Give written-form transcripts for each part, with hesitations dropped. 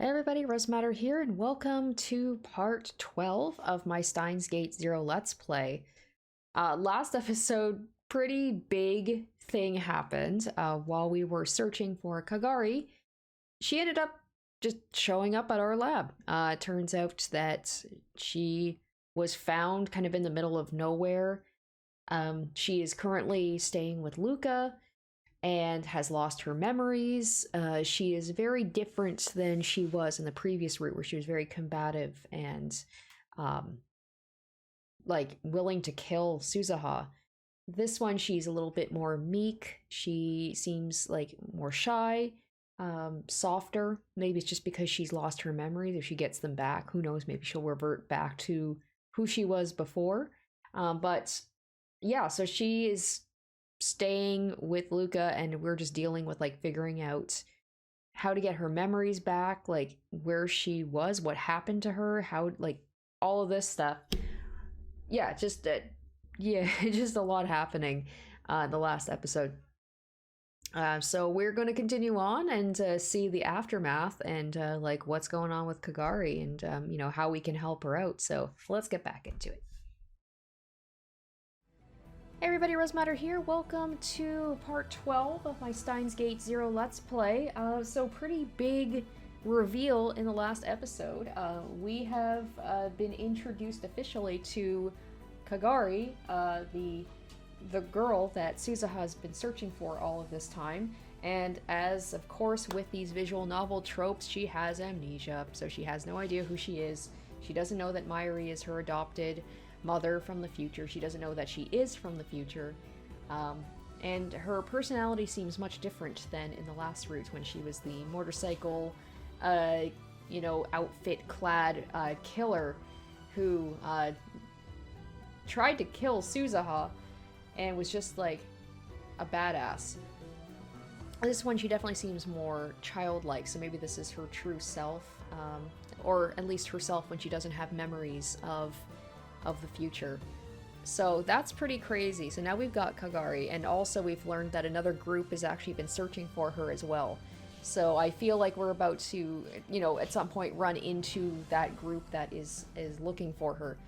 Hey everybody, Rosematter here, and welcome to part 12 of my Steins Gate Zero Let's Play. Last episode, pretty big thing happened while we were searching for Kagari. She ended up just showing up at our lab. It turns out that she was found kind of in the middle of nowhere. She is currently staying with Luca and has lost her memories. She is very different than she was in the previous route, where she was very combative and um, like willing to kill Suzuha. This one, she's a little bit more meek. She seems like more shy, softer. Maybe it's just because she's lost her memories. If she gets them back, who knows? Maybe she'll revert back to who she was before. But yeah, so she is staying with Luca, and we're just dealing with like figuring out how to get her memories back, like where she was, what happened to her, how, like, all of this stuff. Yeah, yeah, just a lot happening the last episode. So we're going to continue on and see the aftermath and like what's going on with Kagari and how we can help her out. So let's get back into it. Hey everybody, Rosematter here. Welcome to part 12 of my Steins Gate Zero Let's Play. So pretty big reveal in the last episode. We have been introduced officially to Kagari, the girl that Suzuha has been searching for all of this time. And as, of course, with these visual novel tropes, she has amnesia, so she has no idea who she is. She doesn't know that Mayuri is her adopted mother from the future. She doesn't know that she is from the future. And her personality seems much different than in the last route when she was the motorcycle, outfit-clad killer who tried to kill Suzuha and was just like a badass. This one, she definitely seems more childlike, so maybe this is her true self, or at least herself when she doesn't have memories of the future. So that's pretty crazy. So now we've got Kagari, and also we've learned that another group has actually been searching for her as well. So I feel like we're about to, at some point run into that group that is looking for her.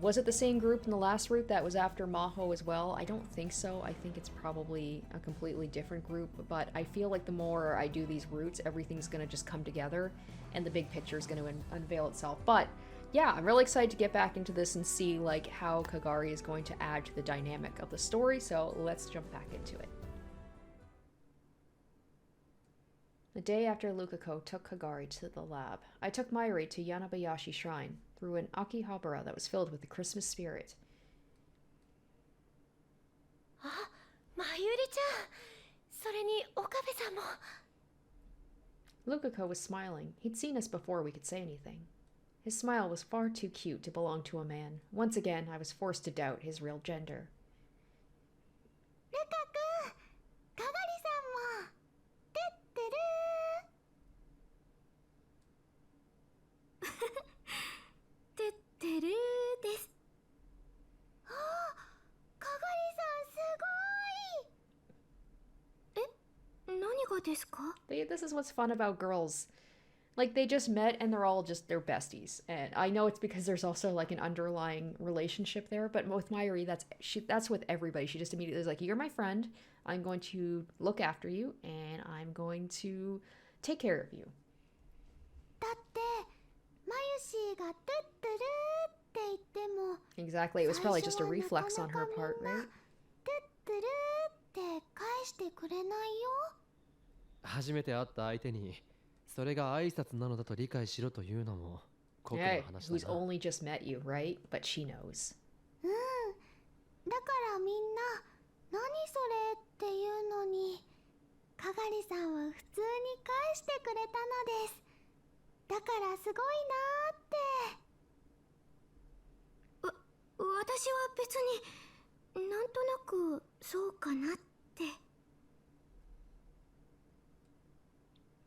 Was it the same group in the last route that was after Maho as well? I don't think so. I think it's probably a completely different group, but I feel like the more I do these routes, everything's gonna just come together and the big picture is gonna unveil itself. But yeah, I'm really excited to get back into this and see like how Kagari is going to add to the dynamic of the story, so let's jump back into it. The day after Lukako took Kagari to the lab, I took Mayuri to Yanabayashi Shrine through an Akihabara that was filled with the Christmas spirit. Ah, Mayuri-chan! それにOkabeさんも. Lukako was smiling. He'd seen us before we could say anything. His smile was far too cute to belong to a man. Once again, I was forced to doubt his real gender. Lukaku! Kagari-san mo! Tetteru! Tetteru です。あ、Kagari-san すごい！え、何がですか? This is what's fun about girls. Like, they just met and they're besties. And I know it's because there's also like an underlying relationship there, but with Mayuri, that's with everybody. She just immediately is like, you're my friend, I'm going to look after you, and I'm going to take care of you. だって、Mayushi がトゥットゥルって言っても Exactly, it was probably just a reflex on her part, right? トゥットゥルって返してくれないよ。初めて会った相手にそれが挨拶なのだと理解しろというのも酷な Yeah, 話だ who's な。 only just met you, right? But she knows. うん。だからみんな何それっていうのに、かがりさんは普通に返してくれたのです。だからすごいなーって。私は別になんとなくそうかなって。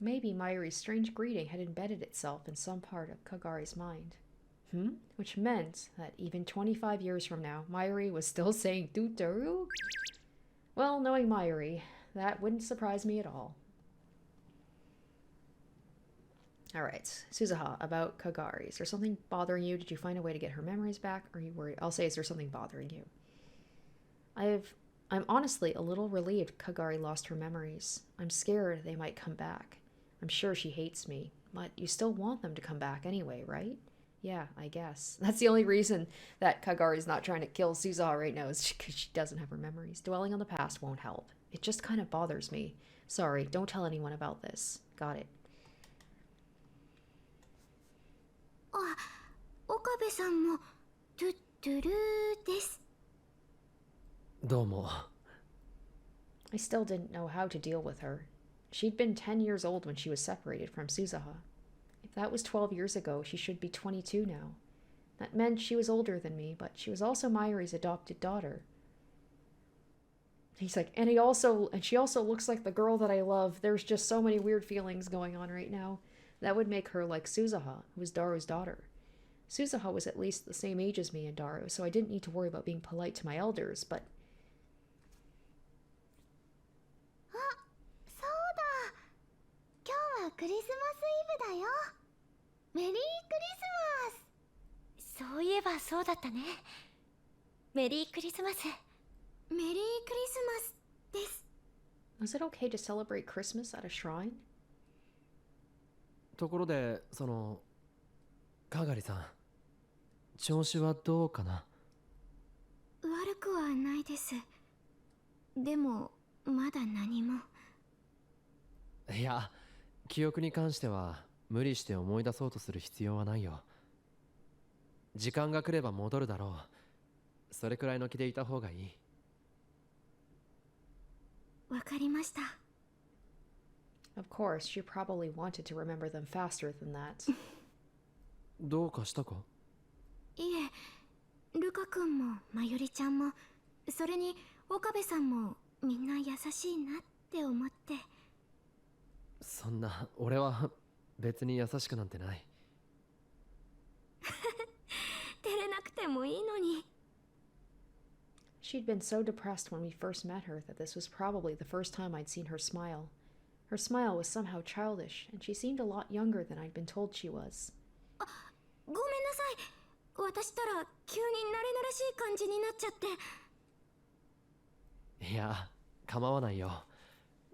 Maybe Mayuri's strange greeting had embedded itself in some part of Kagari's mind. Which meant that even 25 years from now, Mayuri was still saying Dutaru? Well, knowing Mayuri, that wouldn't surprise me at all. All right, Suzuha, about Kagari. Is there something bothering you? Did you find a way to get her memories back? Or are you worried? I'll say, is there something bothering you? I'm honestly a little relieved Kagari lost her memories. I'm scared they might come back. I'm sure she hates me, but you still want them to come back anyway, right? Yeah, I guess. That's the only reason that Kagari's not trying to kill Suzuha right now, is because she doesn't have her memories. Dwelling on the past won't help. It just kind of bothers me. Sorry, don't tell anyone about this. Got it. あ、岡部さんもトゥットゥルーです。どうも。 I still didn't know how to deal with her. She'd been 10 years old when she was separated from Suzuha. If that was 12 years ago, she should be 22 now. That meant she was older than me, but she was also Mayuri's adopted daughter. He's like, and she also looks like the girl that I love. There's just so many weird feelings going on right now. That would make her like Suzuha, who was Daru's daughter. Suzuha was at least the same age as me and Daru, so I didn't need to worry about being polite to my elders, but... あ、そうだ。今日はクリスマスイブだよ。メリークリスマス。そういえばそうだったね。メリークリスマス。メリークリスマスです。Was it okay to celebrate Christmas at a shrine? ところで、かがりさん、調子はどうかな？悪くはないです。でも、まだ何も。いや、記憶に関しては無理して思い出そうとする必要はないよ。時間が来れば戻るだろう。それくらいの気でいた方がいい。わかりました。Of course, she probably wanted to remember them faster than that. どうかしたか？いえ、ルカ君もまゆりちゃんも、それに岡部さんもみんな優しいなって思って。そんな、俺は別に優しくなんてない。照れなくてもいいのに。She'd been so depressed when we first met her that this was probably the first time I'd seen her smile. Her smile was somehow childish, and she seemed a lot younger than I'd been told she was. あ、ごめんなさい。私ったら急に慣れ慣れしい感じになっちゃって。いや、構わないよ。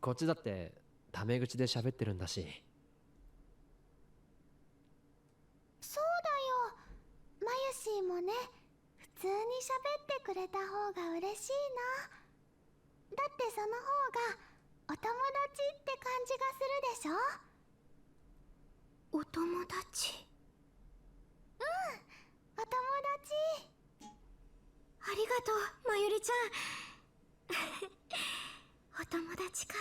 こっちだってタメ口で喋ってるんだし。そうだよ。まゆしーもね、普通に喋ってくれた方が嬉しいな。だってその方がお友達って感じがするでしょ。お友達。うん、お友達。ありがとう、まゆりちゃん。お友達か。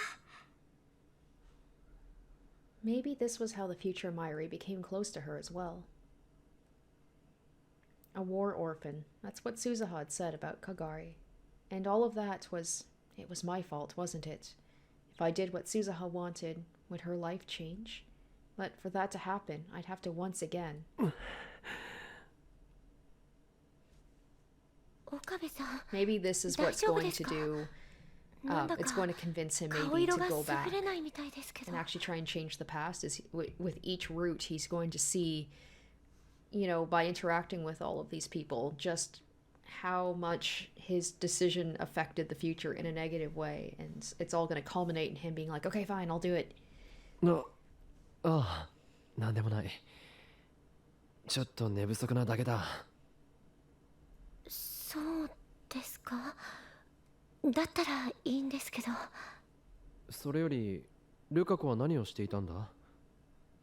Maybe this was how the future Mayuri became close to her as well. A war orphan. That's what Suzuha had said about Kagari. And all of that was... it was my fault, wasn't it? If I did what Suzuha wanted, would her life change? But for that to happen, I'd have to once again... Maybe this is what's going to do... it's going to convince him maybe to go back and actually try and change the past. Is with each route he's going to see, you know, by interacting with all of these people, just how much his decision affected the future in a negative way, and it's all going to culminate in him being like, okay, fine, I'll do it. No. ああ、なんでもない。ちょっと寝不足なだけだ。そうですか。だったらいいんですけど。それよりルカ子は何をしていたんだ？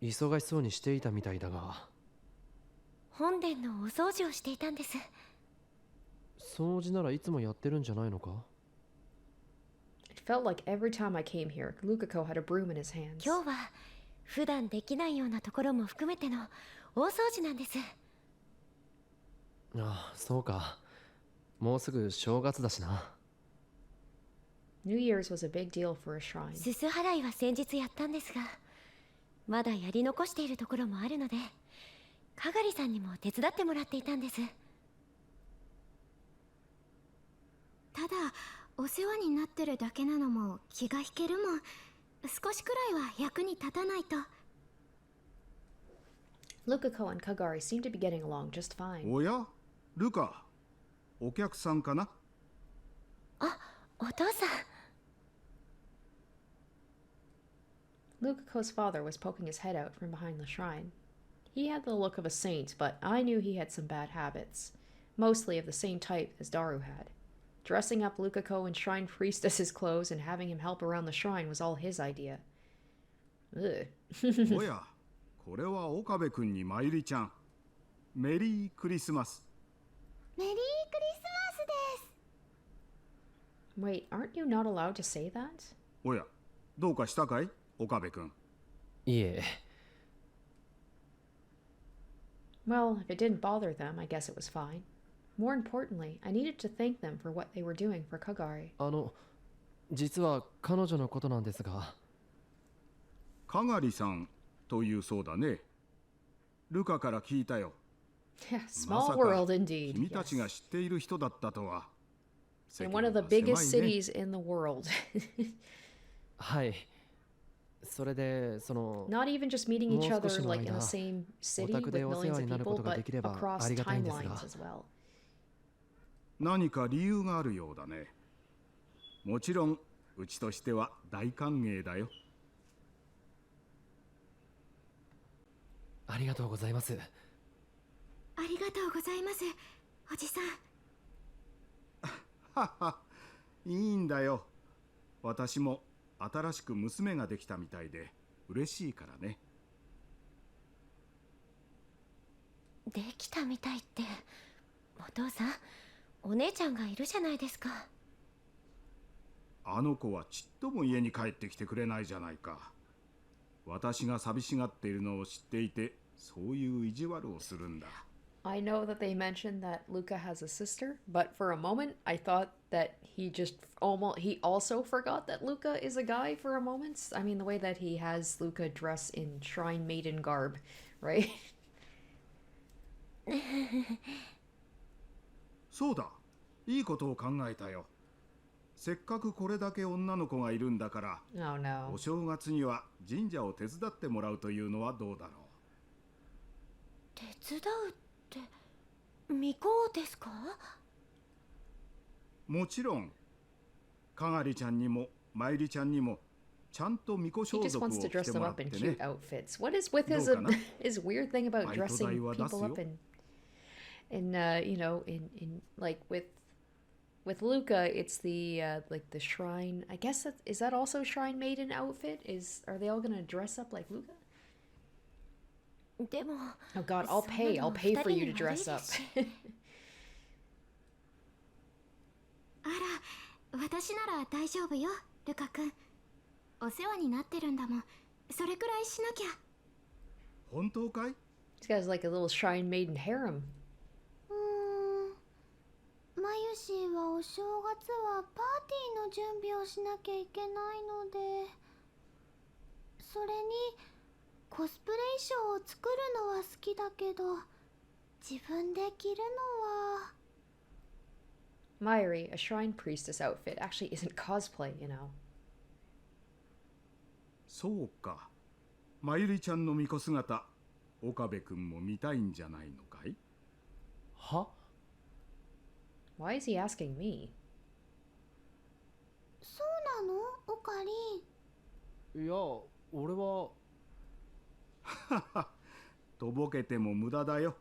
忙しそうにしていたみたいだが。本殿のお掃除をしていたんです。掃除ならいつもやってるんじゃないのか？ It felt like every time I came here, Lukako had a broom in his hands. 今日は普段できないようなところも含めての大掃除なんです。ああ、そうか。もうすぐ正月だしな。New Year's was a big deal for a shrine. すす払いは先日やったんですが、まだやり残しているところもあるので、かがりさんにも手伝ってもらっていたんです。ただお世話になってるだけなのも気が引けるもん。少しくらいは役に立たないと。Lukako and Kagari seemed to be getting along just fine. おやルカ、お客さんかな？あ、お父さん。 Lukako's father was poking his head out from behind the shrine. He had the look of a saint, but I knew he had some bad habits, mostly of the same type as Daru had. Dressing up Lukako in shrine priestess's clothes and having him help around the shrine was all his idea. Ugh. おや、これは岡部君にまゆりちゃん。メリークリスマス。メリークリスマスです。 Wait, aren't you not allowed to say that? おや、どうかしたかい岡部君。いえ、 Well, if it didn't bother them, I guess it was fine. More importantly, I needed to thank them for what they were doing for Kagari. 実は彼女のことなんですが。かがりさんというそうだね。ルカから聞いたよ。 Yeah, ま small さか world indeed. 君たち Yes. が知っている人だったとは。 In one of the 世間 biggest は狭いね。 cities in the world. はい。それで、Not even just meeting each もう少し other の like in the 間、 same city お宅 with でお世 millions 話 of になるこ people, とが but できれば across ありがたいんですが。 timelines as well. 何か理由があるようだね。もちろんうちとしては大歓迎だよ。ありがとうございます。ありがとうございます、おじさん。ははいいんだよ。私も新しく娘ができたみたいで嬉しいからね。できたみたいって、お父さん、お姉ちゃんがいるじゃないですか。あの子はちっとも家に帰ってきてくれないじゃないか。私が寂しがっているのを知っていて、そういう意地悪をするんだ。I know that they mentioned that Luca has a sister, but for a moment I thought that he also forgot that Luca is a guy for a moment. I mean, the way that he has Luca dress in shrine maiden garb, right? そうだ、いいことを考えたよ。せっかくこれだけ女の子がいるんだから、 Oh no. お正月には神社を手伝ってもらうというのはどうだろ手伝うって巫女ですか？う。もちろん、かがりちゃんにもまゆりちゃんにもちゃんと巫女 He 装 just 束を wants to 着 dress て them もらっ up て in ね。 cute outfits. What is with his どうかな？ his weird thing about バイト dressing 代は出す people よ。 up in in like with Luca, it's the like the shrine. I guess is that also shrine maiden outfit? Are they all gonna dress up like Luca? でも、 Oh God, I'll pay. I'll pay for you to dress up. あら、私なら大丈夫よ、ルカ君。お世話になってるんだもん。それくらいしなきゃ。本当かい？ This guy's like a little shrine maiden harem. まゆしーはお正月はパーティーの準備をしなきゃいけないので、それにコスプレ衣装を作るのは好きだけど、自分で着るのは。 Mayuri, a shrine priestess outfit, actually isn't cosplay, you know. そうか。まゆりちゃんの巫女姿、岡部君も見たいんじゃないのかい？は？ Why is he asking me? そうなの、オカリン。いや、俺は。はは、とぼけても無駄だよ。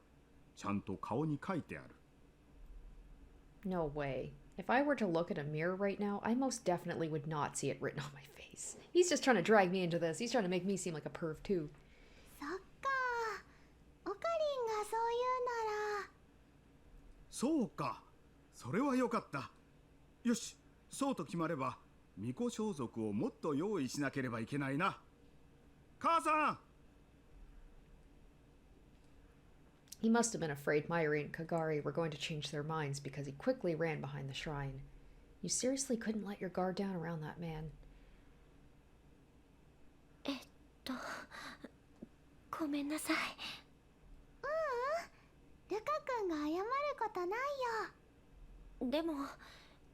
ちゃんと顔に書いてある。 No way. If I were to look at a mirror right now, I most definitely would not see it written on my face. He's just trying to drag me into this. He's trying to make me seem like a perv too. そっか、オカリンがそう言うなら。そうか。それはよかった。よし、そうと決まれば、巫女装束をもっと用意しなければいけないな。母さん！ He must have been afraid Mayuri and Kagari were going to change their minds because he quickly ran behind the shrine. You seriously couldn't let your guard down around that man. ごめんなさい。ルカ君が謝ることないよ。でも、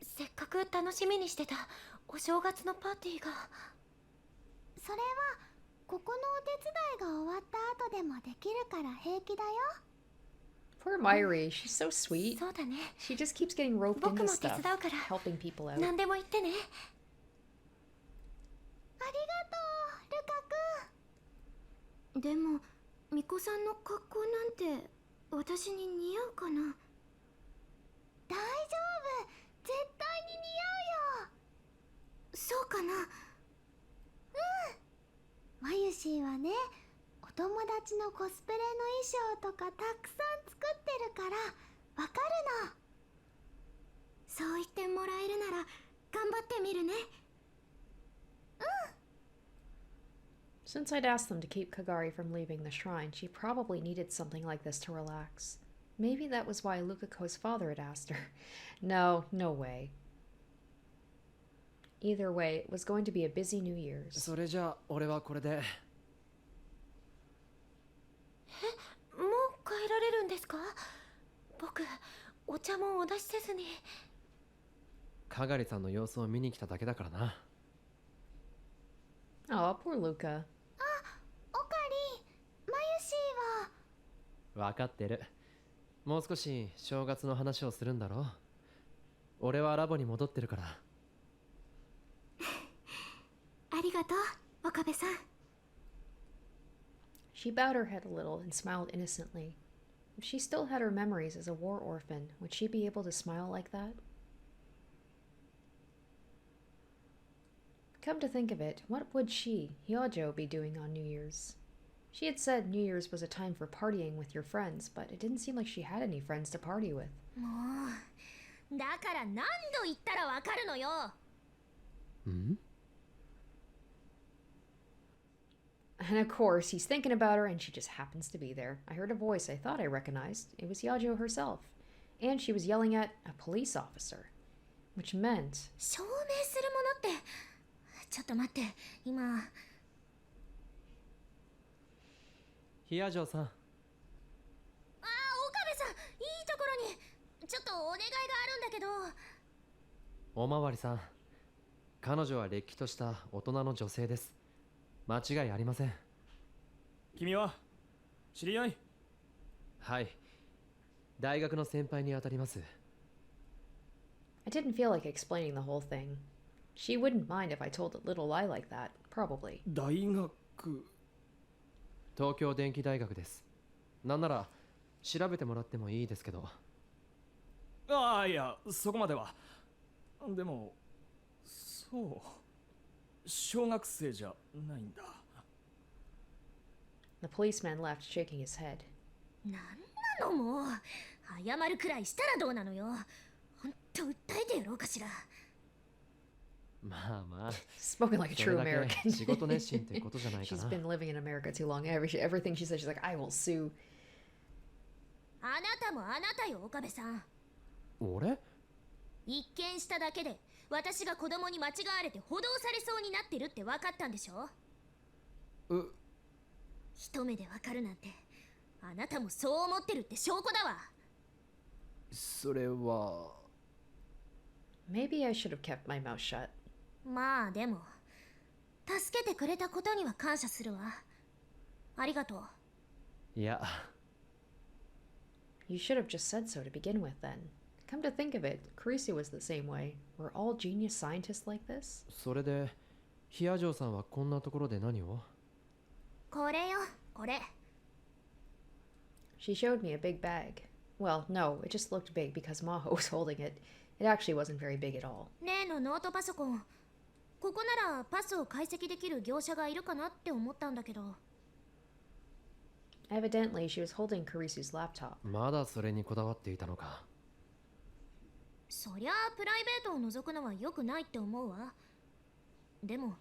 せっかく楽しみにしてたお正月のパーティーが。それはここのお手伝いが終わった後ででもできるから平気だよ。 Poor Myri, she's so sweet. そうだね。 She just keeps getting roped 僕 into も手 stuff, 伝うから helping people out. 何でも言ってね。ありがとう、ルカ君。でも巫女さんの格好なんて私に似合うかな。大丈夫、絶対に似合うよ。そうかな。マユシーはね、お友達のコスプレの衣装とかたくさん作ってるからわかるの。そう言ってもらえるなら頑張ってみるね。Since I'd asked them to keep Kagari from leaving the shrine, she probably needed something like this to relax. Maybe that was why Lukako's father had asked her. No, no way. Either way, it was going to be a busy New Year's. それじゃあ俺はこれで。もう帰られるんですか？僕、お茶もお出しせずに。かがりさんの様子を見に来ただけだからな。Oh, poor Luka. オカリ、マユシーは。分かってる。もう少し正月の話をするんだろう。俺はラボに戻ってるから。ありがとう、岡部さん。She bowed her head a little and smiled innocently. If she still had her memories as a war orphan, would she be able to smile like that? Come to think of it, what would she, Hyojo, be doing on New Year's? She had said New Year's was a time for partying with your friends, but it didn't seem like she had any friends to party with. もう、だから何度言ったらわかるのよ。ん？ And of course, he's thinking about her and she just happens to be there. I heard a voice I thought I recognized. It was Hyojo herself. And she was yelling at a police officer. Which meant... 証明するものって、ちょっと待って、今。ヒヤジョーさん。岡部さん、いいところにちょっとお願いがあるんだけど。おまわりさん。彼女はれっきとした大人の女性です。間違いありません。君は知り合い？はい。大学の先輩にあたります。I didn't feel like explaining the whole thing. She wouldn't mind if I told a little lie like that, probably. 大学？東京電機大学です。なんなら調べてもらってもいいですけど。ああ、いや、そこまでは。でも、そう。小学生じゃないんだ。The policeman left, shaking his head. なんなのもう、謝るくらいしたらどうなのよ。ほんと訴えてやろうかしら。まあまあ。 Spoken like a それ true だけ American. 仕事熱心ってことじゃないか She's な。 been living in America too long. Everything she says, she's like, I will sue. あなたもあなたよ、岡部さん。俺？一見しただけで私が子供に間違われて補導されそうになってるって分かったんでしょ。一目で分かるなんて、あなたもそう思ってるって証拠だわ。それは。 Maybe I should have kept my mouth shut. まあでも、助けてくれたことには感謝するわ。ありがとう。いや。 You should have just said so to begin with then. Come to think of it, Kirisu was the same way. Were all genius scientists like this? それでヒヤジョーさんはこんなところで何を？これよ、これ。She showed me a big bag. Well, no, it just looked big because Maho was holding it. It actually wasn't very big at all. 例のノートパソコン。ここならパスを解析できる業者がいるかなって思ったんだけど。Evidently, she was holding Kirisu's laptop. まだそれにこだわっていたのか。そりゃあプライベートを覗くのは良くないって思うわ。でも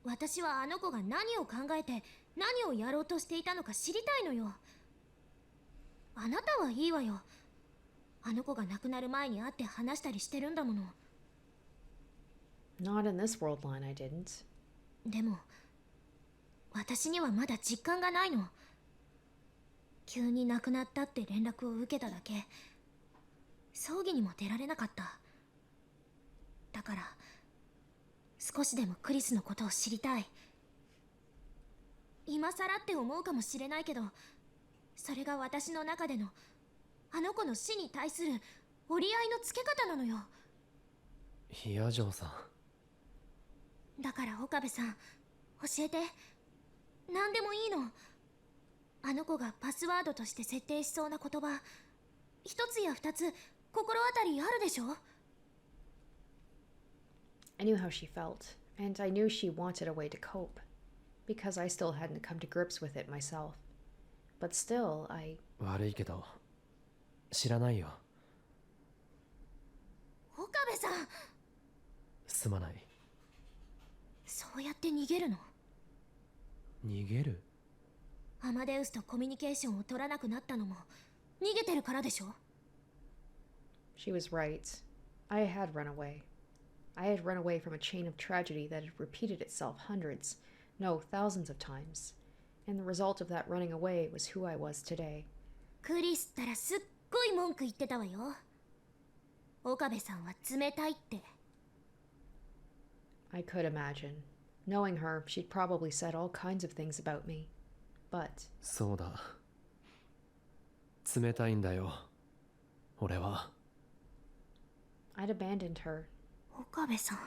私はあの子が何を考えて何をやろうとしていたのか知りたいのよ。あなたはいいわよ。あの子が亡くなる前に会って話したりしてるんだもの。 Not in this worldline, I didn't. でも私にはまだ実感がないの。急に亡くなったって連絡を受けただけ。葬儀にも出られなかった。だから少しでもクリスのことを知りたい。今更って思うかもしれないけど、それが私の中でのあの子の死に対する折り合いのつけ方なのよ。ヒア嬢さん。だから岡部さん、教えて。何でもいいの。あの子がパスワードとして設定しそうな言葉、一つや二つ心当たりあるでしょ？ I knew how she felt, and I knew she wanted a way to cope, because I still hadn't come to grips with it myself. But still, 悪いけど知らないよ。岡部さん、すまない。そうやって逃げるの？逃げる？アマデウスとコミュニケーションを取らなくなったのも逃げてるからでしょ？ she was right. I had run away. I had run away from a chain of tragedy that had repeated itself hundreds, no, thousands of times. And the result of that running away was who I was today. クリスったらすっごい文句言ってたわよ。岡部さんは冷たいって。I could imagine. Knowing her, she'd probably said all kinds of things about me. But そうだ。冷たいんだよ。俺は。I'd abandoned her. 岡部さん。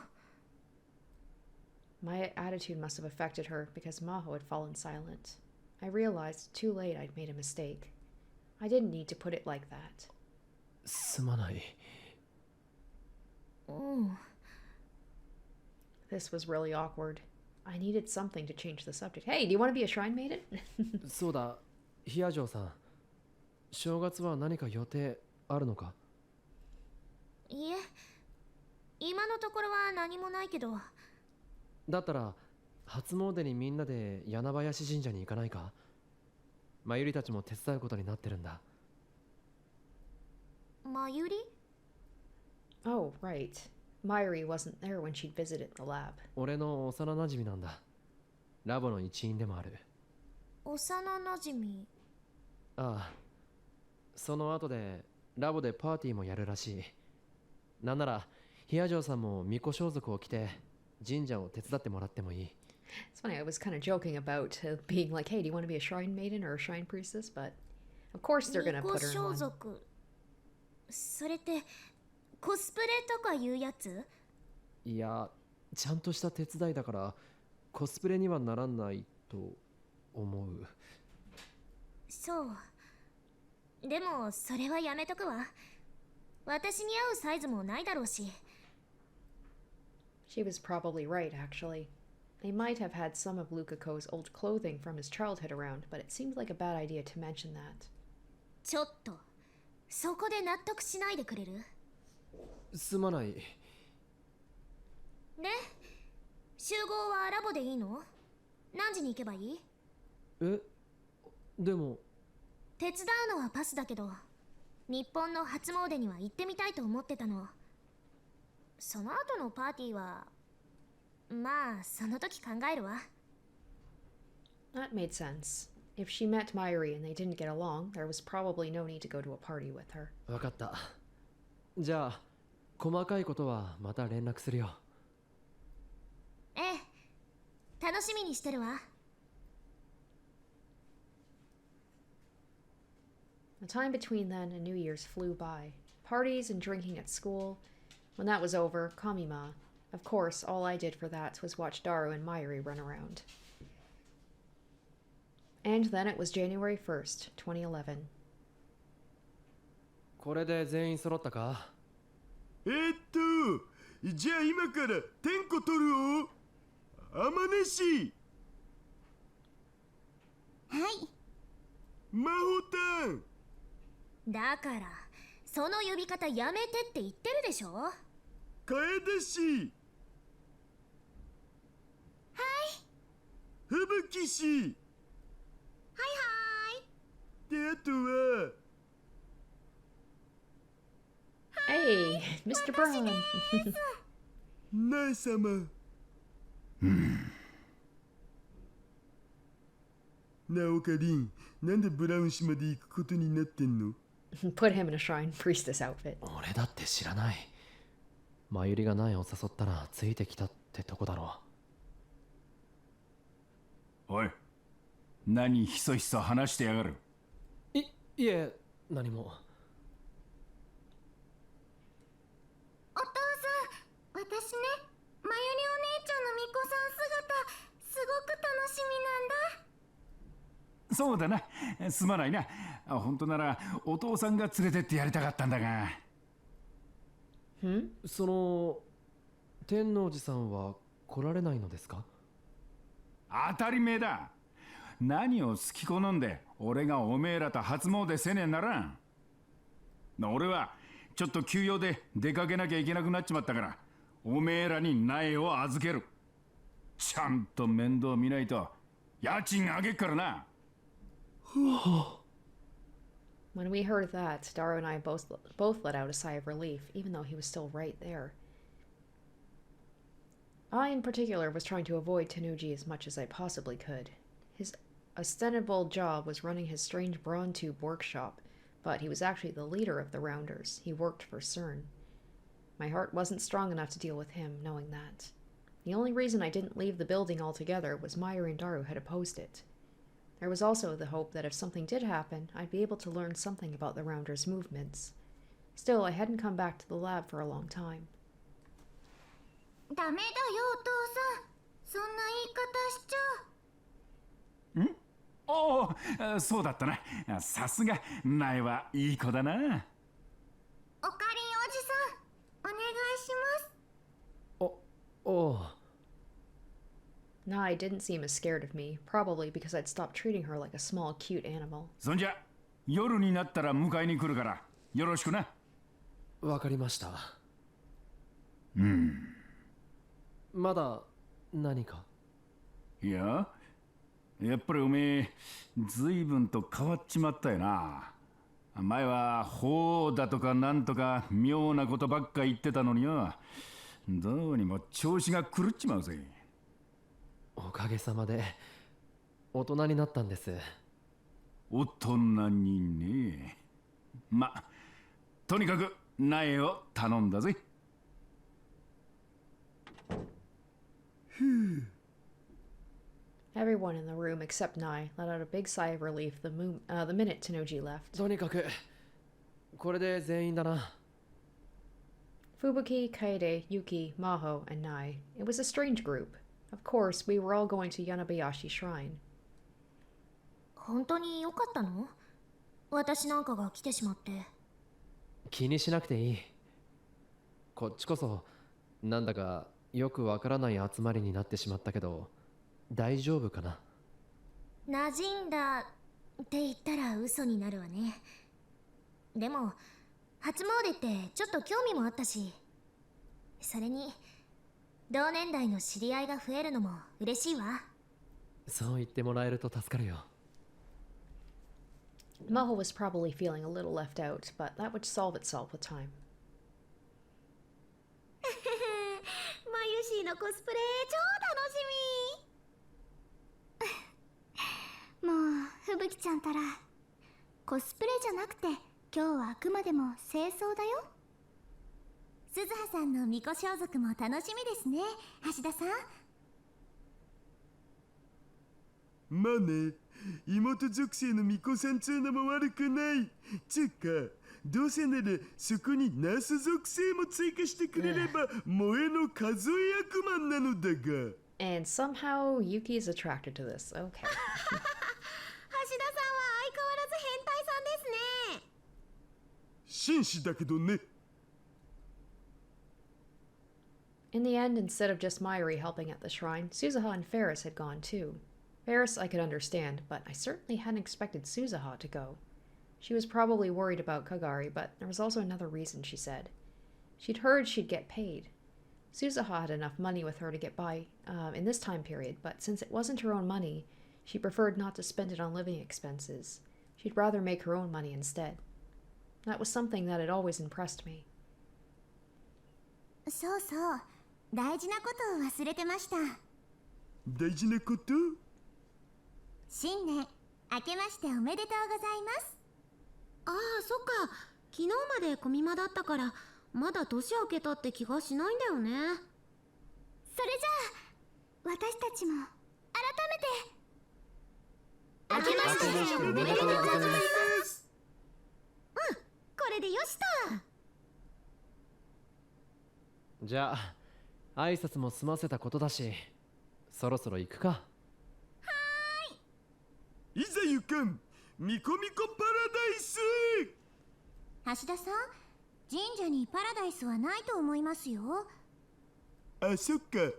My attitude must have affected her because Maho had fallen silent. I realized too late I'd made a mistake. I didn't need to put it like that. すまない。うん。This was really awkward. I needed something to change the subject. Hey, do you want to be a shrine maiden? そうだ、ヒア嬢さん。正月は何か予定あるのか？いえ、今のところは何もないけど。だったら初詣にみんなで柳林神社に行かないか？まゆりたちも手伝うことになってるんだ。まゆり？ Oh, right. Myri wasn't there when she'd visited the lab. 俺の幼馴染なんだ。ラボの一員でもある。幼なじみ。ああ、その後でラボでパーティーもやるらしい。なんならヒア嬢さんも巫女装束を着て神社を手伝ってもらってもいい。It's funny, I was kind of joking about being like, hey, do you want to be a shrine maiden or a shrine priestess? But of course they're gonna 巫 put 女 her in 装 one. 束。それってコスプレとかいうやつ？いや、ちゃんとした手伝いだからコスプレにはならないと思う。そう。でもそれはやめとくわ。私に合うサイズもないだろうし。She was probably right, actually. They might have had some of Lukako's old clothing from his childhood around, but it seemed like a bad idea to mention that. ちょっと、そこで納得しないでくれる？すまない。で、集合はラボでいいの？何時に行けばいい？え、でも手伝うのはパスだけど、日本の初詣には行ってみたいと思ってたの。その後のパーティーは、まあその時考えるわ。That made sense. If she met Myri and they didn't get along, there was probably no need to go to a party with her. わかった。じゃあ細かいことはまた連絡するよ。ええ、楽しみにしてるわ。The time between then and New Year's flew by. Parties and drinking at school. When that was over, Kamima. Of course, all I did for that was watch Daru and Myri run around. And then it was January 1st, 2011. これで全員揃ったか？じゃあ今から点呼取るよ。あまねし。はい。魔法タン。だから、その呼び方やめてって言ってるでしょ？かえだし。はい。ふぶきし。はいはい。で、あとは。Hey, Mr. Brown. ナイ様。なおかりん、なんでブラウン氏まで行くことになってんの？ Put him in a shrine priestess outfit. 俺だって知らない。まゆりが苗を誘ったらついてきたってとこだろおい、何ひそひそ話してやがる。いえ、何も。お父さん、私ね、まゆりお姉ちゃんの巫女さん姿、すごく楽しみなんだ。そうだな、すまないな。本当ならお父さんが連れてってやりたかったんだが。その天王寺さんは来られないのですか？当たり前だ。何を好き好んで俺がおめえらと初詣せねえならん。俺はちょっと休養で出かけなきゃいけなくなっちまったから、おめえらに苗を預ける。ちゃんと面倒見ないと家賃あげっからな。When we heard that, Daru and I both let out a sigh of relief, even though he was still right there. I, in particular, was trying to avoid Tanuji as much as I possibly could. His ostensible job was running his strange brawn tube workshop, but he was actually the leader of the Rounders. He worked for CERN. My heart wasn't strong enough to deal with him, knowing that. The only reason I didn't leave the building altogether was Mayuri and Daru had opposed it. There was also the hope that if something did happen, I'd be able to learn something about the Rounders' movements. Still, I hadn't come back to the lab for a long time. ダメだよお父さん、そんな言い方しちゃ。おお、そうだったな。さすが苗はいい子だな。おかりんおじさん、お願いします。おう。Nai didn't seem as scared of me, probably because I'd stopped treating her like a small, cute animal. そんじゃ夜になったら迎えに来るからよろしくな。わかりました。うんまだ何か？いや、やっぱりおめえ随分と変わっちまったよな。前はほうだとかなんとか妙なことばっか言ってたのによ、どうにも調子が狂っちまうぜ。おかげさまで大人になったんです。大人にね。とにかく苗を頼んだぜ。Everyone in the room except Nai let out a big sigh of relief the minute Tanoji left. とにかくこれで全員だな。Fubuki, Kaede, Yuki, Maho, and Nai. It was a strange group. Of course, we were all going to Yanabayashi Shrine. 本当に良かったの？私なんかが来てしまって。気にしなくていい。こっちこそなんだかよくわからない集まりになってしまったけど、大丈夫かな？馴染んだって言ったら嘘になるわね。でも初詣ってちょっと興味もあったし、それに同年代の知り合いが増えるのも嬉しいわ。そう言ってもらえると助かるよ。Maho was probably feeling a little left out, but that would solve itself with time. マユシーのコスプレ超楽しみ。もう吹雪ちゃんたらコスプレじゃなくて今日はあくまでも清掃だよ。鈴葉さんの巫女装束も楽しみですね、橋田さん。まあね、妹属性の巫女さんつうのも悪くない。つうか、どうせならそこにナース属性も追加してくれれば萌えの数え役満なのだが。And somehow Yuki's attracted to this. Okay. 橋田さんは相変わらず変態さんですね。紳士だけどね。In the end, instead of just Mayuri helping at the shrine, Suzuha and Ferris had gone too. Ferris I could understand, but I certainly hadn't expected Suzuha to go. She was probably worried about Kagari, but there was also another reason, she said. She'd heard she'd get paid. Suzuha had enough money with her to get by in this time period, but since it wasn't her own money, she preferred not to spend it on living expenses. She'd rather make her own money instead. That was something that had always impressed me. そうそう、大事なことを忘れてました。大事なこと？新年明けましておめでとうございます。ああ、そっか、昨日までコミマだったからまだ年明けたって気がしないんだよね。それじゃあ私たちも改めてけましておめでとうございます。これでよしと。じゃあ挨拶も済ませたことだし、そろそろ行くか。いざ行かん、ミコミコパラダイス。橋田さん、神社にパラダイスはないと思いますよ。あ、そっか。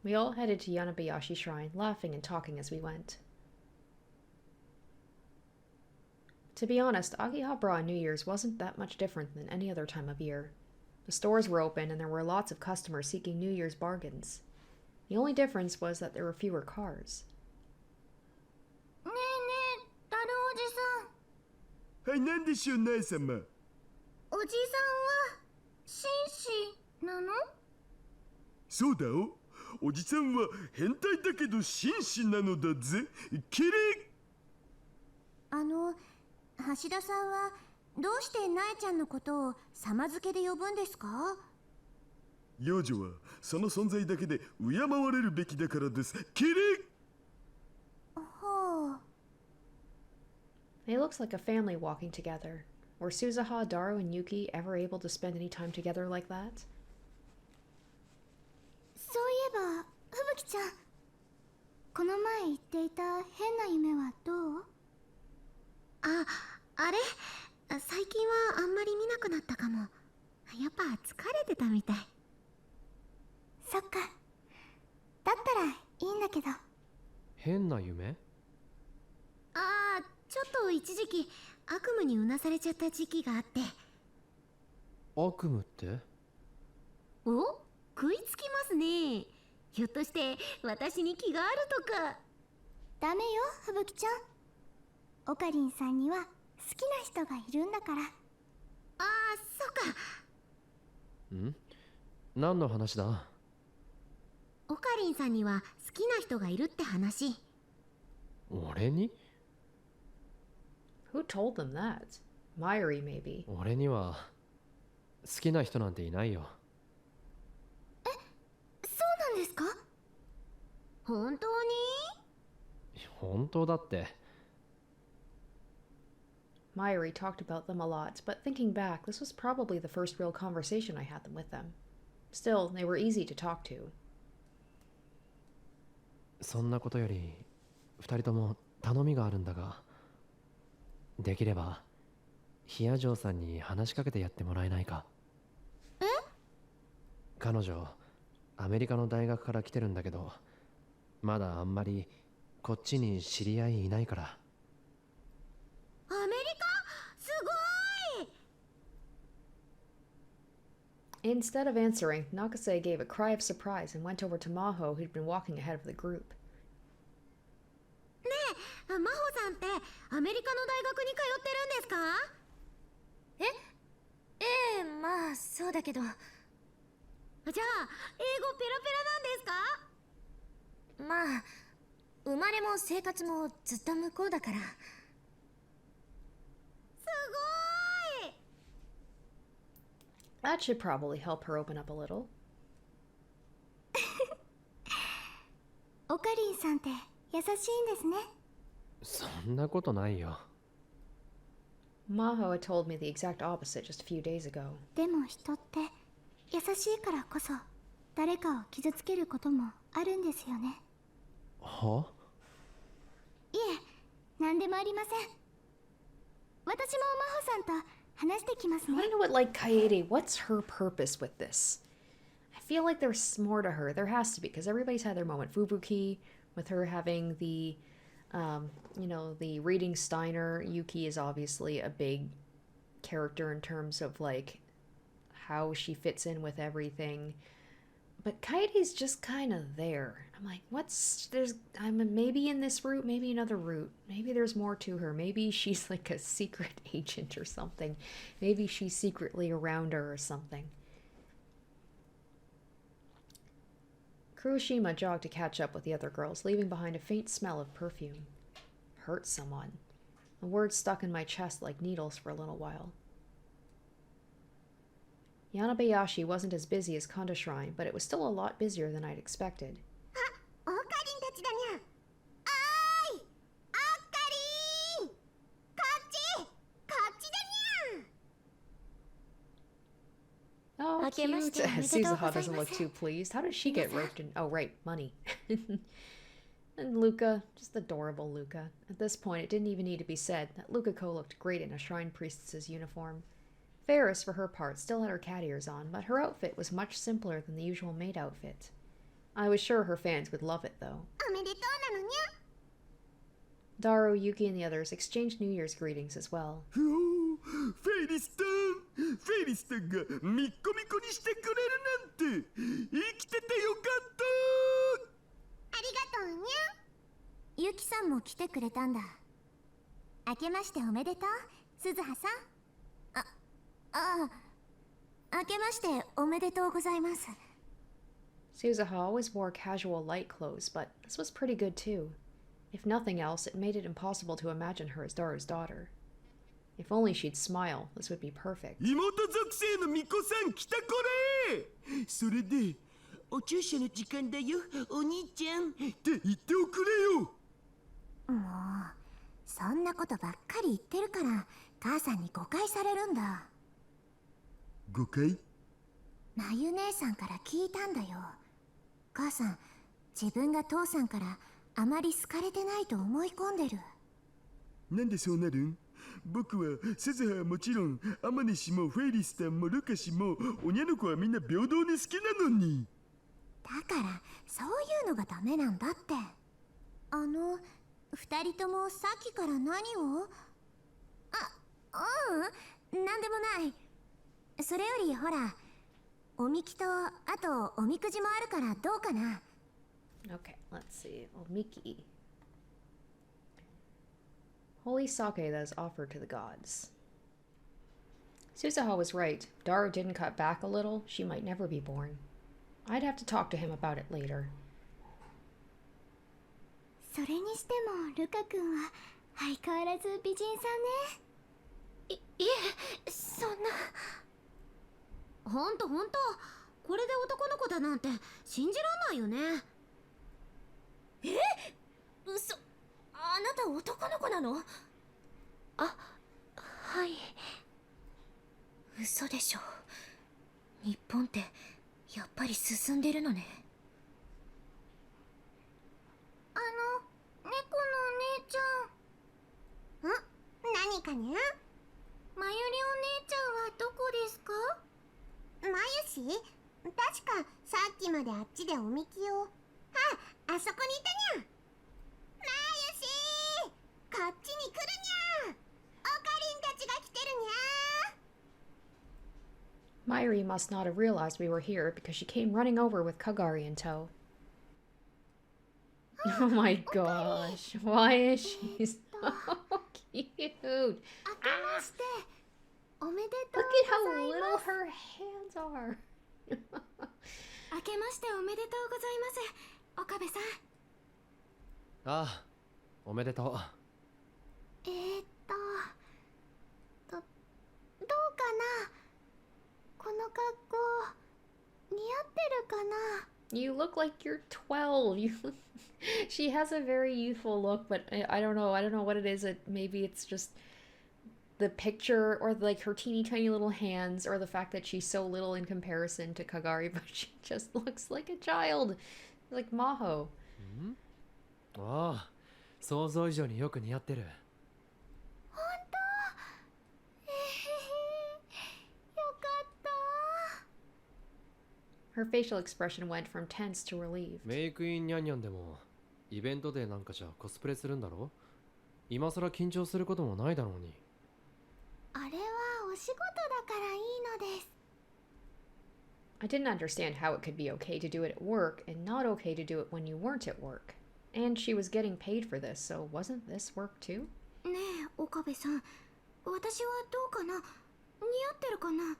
We all headed to Yanabayashi Shrine, laughing and talking as we went. To be honest, Akihabara on New Year's wasn't that much different than any other time of year. The stores were open and there were lots of customers seeking New Year's bargains. The only difference was that there were fewer cars. ねえねえ、タルおじさん。はい、なんでしょう、姉様。おじさんは紳士なの？そうだお。おじさんは変態だけど紳士なのだぜ。キリ。橋田さんはどうしてなえちゃんのことを様付けで呼ぶんですか？幼女はその存在だけで敬われるべきだからです。キリ。はあ。It looks like a family walking together. Were Suzuha, Daru, and Yuki ever able to spend any time together like that? そういえば、ふぶきちゃん。この前言っていた変な夢はどう？あれ？最近はあんまり見なくなったかも。やっぱ疲れてたみたい。そっか。だったらいいんだけど。変な夢？ちょっと一時期悪夢にうなされちゃった時期があって。悪夢って？お？食いつきますね。ひょっとして私に気があるとか。ダメよ、ふぶきちゃん。オカリンさんには好きな人がいるんだから。そうか。ん？何の話だ？オカリンさんには好きな人がいるって話。俺に？ Who told them that? Mayuri, maybe. 俺には好きな人なんていないよ。そうなんですか？本当に？本当だって。Mayuri talked about them a lot, but thinking back, this was probably the first real conversation I had with them. Still, they were easy to talk to. そんなことより二人とも頼みがあるんだが、できれば冷や嬢さんに話しかけてやってもらえないか？え？彼女アメリカの大学から来てるんだけど、まだあんまりこっちに知り合いいないから。アメリカ？すごい！ Instead of answering, Nakase gave a cry of surprise and went over to Maho, who'd been walking ahead of the group. ねえ、真帆さんってアメリカの大学に通ってるんですか？ええ、まあそうだけど。じゃあ英語ペラペラなんですか？まあ生まれも生活もずっと向こうだから。すごい！ That should probably help her open up a little. オカリンさんって優しいんですね。そんなことないよ。Maho had told me the exact opposite just a few days ago. でも人って優しいからこそ誰かを傷つけることもあるんですよね。は？いえ、何でもありません。私も真帆さんと話してきますね。 I don't know what, like, Kaede, what's her purpose with this? I feel like there's more to her. There has to be, because everybody's had their moment. Fubuki, with her having the, the reading Steiner. Yuki is obviously a big character in terms of, like, how she fits in with everything. But Kaede's just kind of there. I'm like, I'm maybe in this route, maybe another route. Maybe there's more to her. Maybe she's like a secret agent or something. Maybe she's secretly around her or something. Kuroshima jogged to catch up with the other girls, leaving behind a faint smell of perfume. Hurt someone. The words stuck in my chest like needles for a little while. Yanabayashi wasn't as busy as Kondo Shrine, but it was still a lot busier than I'd expected. オカリンたちだにゃ。あーい、あ cute. Suzuha doesn't look too pleased. How did she get roped in? Oh, right, money. And Luca, just adorable Luca. At this point, it didn't even need to be said that Luca-ko looked great in a shrine priestess's uniform. Ferris, for her part, still had her cat ears on, but her outfit was much simpler than the usual maid outfit. I was sure her fans would love it, though. Daro, Yuki, and the others exchanged New Year's greetings as well. フェイリスタンフェイリスタンがミッコミコにしてくれるなんて生きててよかったありがとうにゃ。ゆきさんも来てくれたんだ。明けましておめでとう、鈴葉さん。明けましておめでとうございます。Suzuha always wore casual light clothes, but this was pretty good too. If nothing else, it made it impossible to imagine her as Daru's daughter. If only she'd smile, this would be perfect. 妹属性の巫女さん来たこれそれでお注射の時間だよお兄ちゃんって言っておくれよ。もうそんなことばっかり言ってるから母さんに誤解されるんだ。誤解？まゆ姉さんから聞いたんだよ。母さん、自分が父さんからあまり好かれてないと思い込んでる。なんでそうなるん？僕は鈴葉はもちろんアマネ氏もフェイリスタンもルカ氏もおにゃの子はみんな平等に好きなのに。だからそういうのがダメなんだって。二人ともさっきから何を？なんでもない。それよりほら、おみきとあとおみくじもあるからどうかな。Okay, let's see. Omiki. Holy sake that is offered to the gods. Suzuha was right. If Daru didn't cut back a little, she might never be born. I'd have to talk to him about it later. それにしてもルカ君は相変わらず美人さんね。いえ、そんな。ほんとこれで男の子だなんて信じらんないよね。嘘、あなた男の子なの？はい。嘘でしょ。日本ってやっぱり進んでるのね。猫のお姉ちゃん。何かにゃ？まゆりお姉ちゃんはどこですか？まゆし？確かさっきまであっちでおみきを。あそこにいたにゃ。まゆし！こっちに来るにゃ。おかりんたちが来てるにゃ。Mairi must not have realized we were here because she came running over with Kagari in tow. Oh my gosh, why is she so cute? Look Look at how little her hands are. 明けましておめでとうございます、岡部さん。ああ、おめでとう。どうかな。この格好似合ってるかな。You look like you're 12. She has a very youthful look, but I don't know what it is. Maybe it's just the picture or like her teeny tiny little hands or the fact that she's so little in comparison to Kagari, but she just looks like a child. Like Maho. ああ、想像以上によく似合ってる。本当？よかった。 Her facial expression went from tense to relieved. メイクインニャンニャンでもイベントでなんかじゃコスプレするんだろ？今更緊張することもないだろうに。あれはお仕事だからいいのです。 I didn't understand how it could be okay to do it at work and not okay to do it when you weren't at work. And she was getting paid for this, so wasn't this work too? ねえ、岡部さん、私はどうかな？似合ってるかな？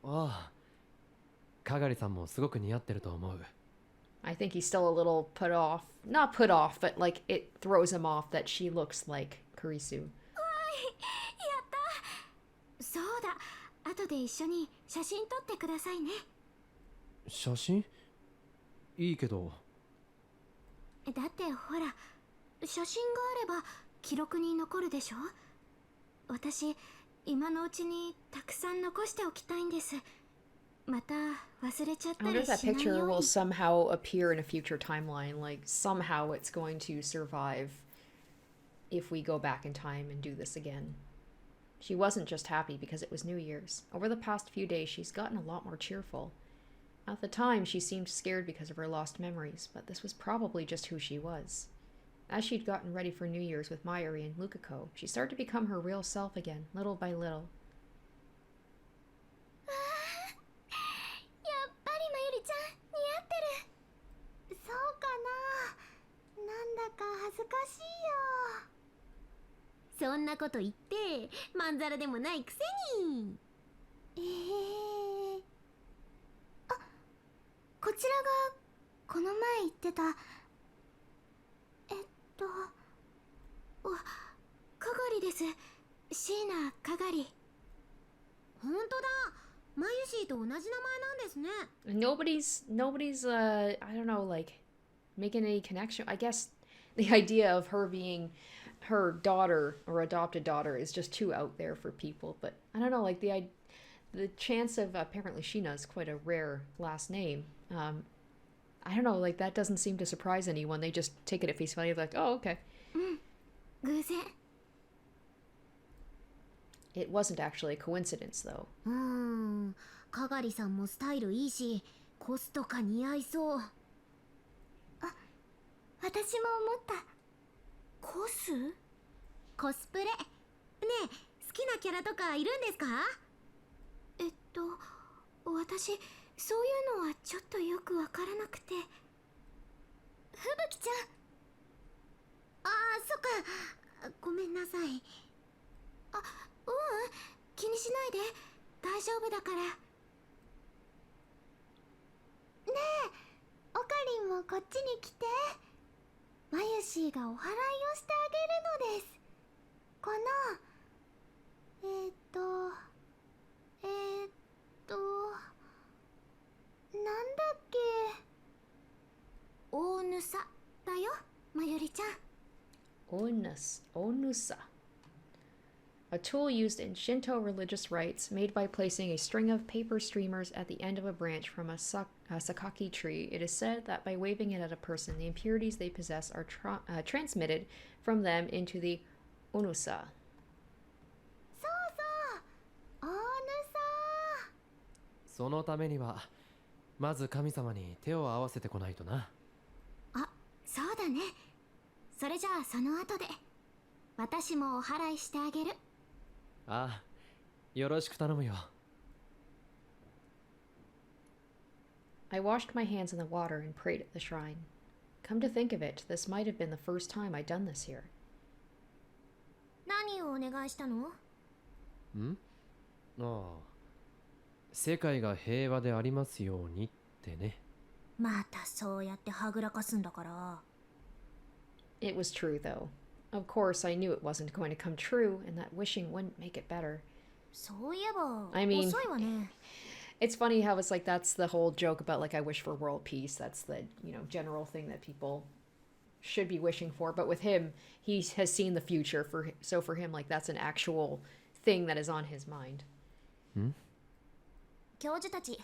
ああ、かがりさんもすごく似合ってると思う。I think he's still a little put off. Not put off, but like it throws him off that she looks like Kirisu. やった。そうだ、後で一緒に写真撮ってくださいね。写真？いいけど。だってほら、写真があれば記録に残るでしょ。私、今のうちにたくさん残しておきたいんです。また忘れちゃっ I た wonder り if that しない picture よう will に。 somehow appear in a future timeline. Like, somehow it's going to survive if we go back in time and do this again. She wasn't just happy because it was New Year's. Over the past few days, she's gotten a lot more cheerful. At the time, she seemed scared because of her lost memories, but this was probably just who she was. As she'd gotten ready for New Year's with Mayuri and Lukako, she started to become her real self again, little by little. やっぱりまゆりちゃん似合ってる。そうかな。なんだか恥ずかしいよ。そんなこと言ってまんざらでもないくせに。あ、こちらがこの前言ってたかがりです。椎名かがり。ほんとだ。まゆしーと同じ名前なんですね。Nobody's I don't know, like, making any connection. I guess the idea of her being her daughter or adopted daughter is just too out there for people, but I don't know, like, the chance of apparently Sheena is quite a rare last name. I don't know, like, that doesn't seem to surprise anyone. They just take it at face value, like, oh, okay. 偶然。It wasn't actually a coincidence, though. かがりさんもスタイルいいし、コスとか似合いそう。あ、私も思った。コス？コスプレ。ねえ、好きなキャラとかいるんですか？私、そういうのはちょっとよくわからなくて。ふぶきちゃん。ああ、そっか。ごめんなさい。あ、気にしないで。大丈夫だから。ねえ、おかりんもこっちに来て。まゆしーがお祓いをしてあげるのです。このなんだっけ。大ぬさだよ、まゆりちゃん。Onusa. A tool used in Shinto religious rites, made by placing a string of paper streamers at the end of a branch from a sakaki tree. It is said that by waving it at a person, the impurities they possess are transmitted from them into the onusa. そうそう、大ぬさ。そのためにはまず神様に手を合わせてこないとな。あ、そうだね。それじゃあその後で私もお祓いしてあげる。ああ、よろしく頼むよ。I washed my hands in the water and prayed at the shrine. Come to think of it, this might have been the first time I'd done this here. 何をお願いしたの？ん？ああ、世界が平和でありますようにってね。またそうやってはぐらかすんだから。It was true, though. Of course, I knew it wasn't going to come true, and that wishing wouldn't make it better. そういえば、I mean, 遅いわね。It's funny how it's like that's the whole joke about like I wish for world peace. That's the, general thing that people should be wishing for. But with him, he has seen the future so for him like that's an actual thing that is on his mind. 教授たち、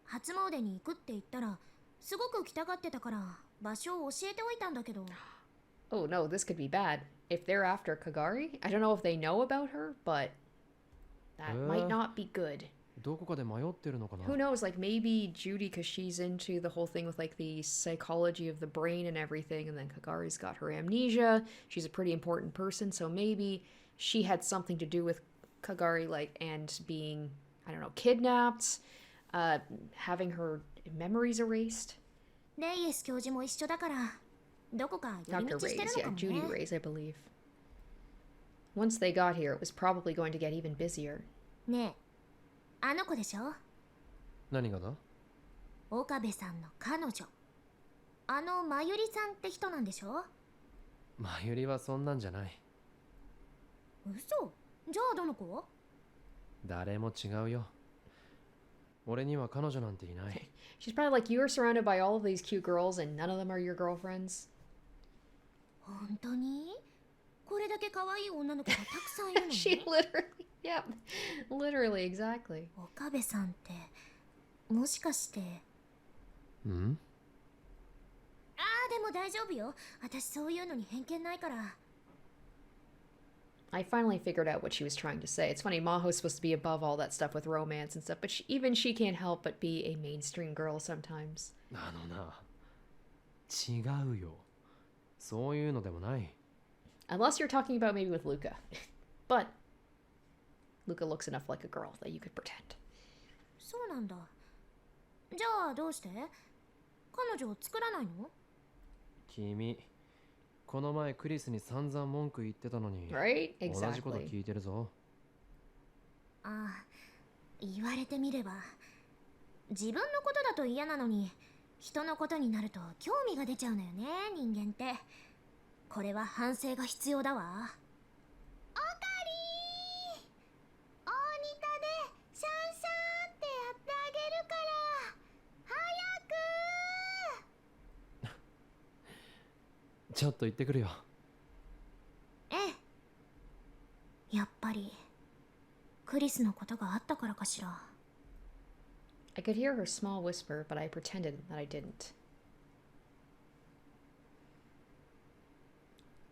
初詣に行くって言ったらすごく来たがってたから場所を教えておいたんだけど。Oh no, this could be bad. If they're after Kagari, I don't know if they know about her, but that might not be good. どこかで迷ってるのかな。 Who knows, like maybe Judy, because she's into the whole thing with like the psychology of the brain and everything, and then Kagari's got her amnesia. She's a pretty important person, so maybe she had something to do with Kagari, like, and being, I don't know, kidnapped, having her memories erased. レイエス教授も一緒だからどこか寄り Dr. 道してる Ray's, のか yeah, も Judy ね。 Ray's, I believe. Once they got here, it was probably going to get even busier. ねえ、あの子でしょ？何がだ？岡部さんの彼女。あのまゆりさんって人なんでしょ？まゆりはそんなんじゃない。嘘？じゃあどの子？誰も違うよ。俺には彼女なんていない。She's probably like, you are surrounded by all of these cute girls and none of them are your girlfriends. 本当に？これだけ可愛い女の子がたくさんいるの She literally, yep, literally, exactly. 岡部さんってもしかして。ん？ああ、でも大丈夫よ。私そういうのに偏見ないから。I finally figured out what she was trying to say. It's funny, Maho's supposed to be above all that stuff with romance and stuff, but even she can't help but be a mainstream girl sometimes. あのな、違うよ。そういうのでもない。Unless you're talking about maybe with Luca. But Luca looks enough like a girl that you could pretend. そうなんだ。じゃあどうして？彼女を作らないの？君、この前クリスに散々文句言ってたのに、Right? 同じこと Exactly. 聞いてるぞ。ああ、言われてみれば自分のことだと嫌なのに人のことになると興味が出ちゃうのよね、人間って。これは反省が必要だわ。おかりー、大仁田でシャンシャンってやってあげるから早く。ちょっと行ってくるよ。ええ。やっぱりクリスのことがあったからかしら。I could hear her small whisper, but I pretended that I didn't.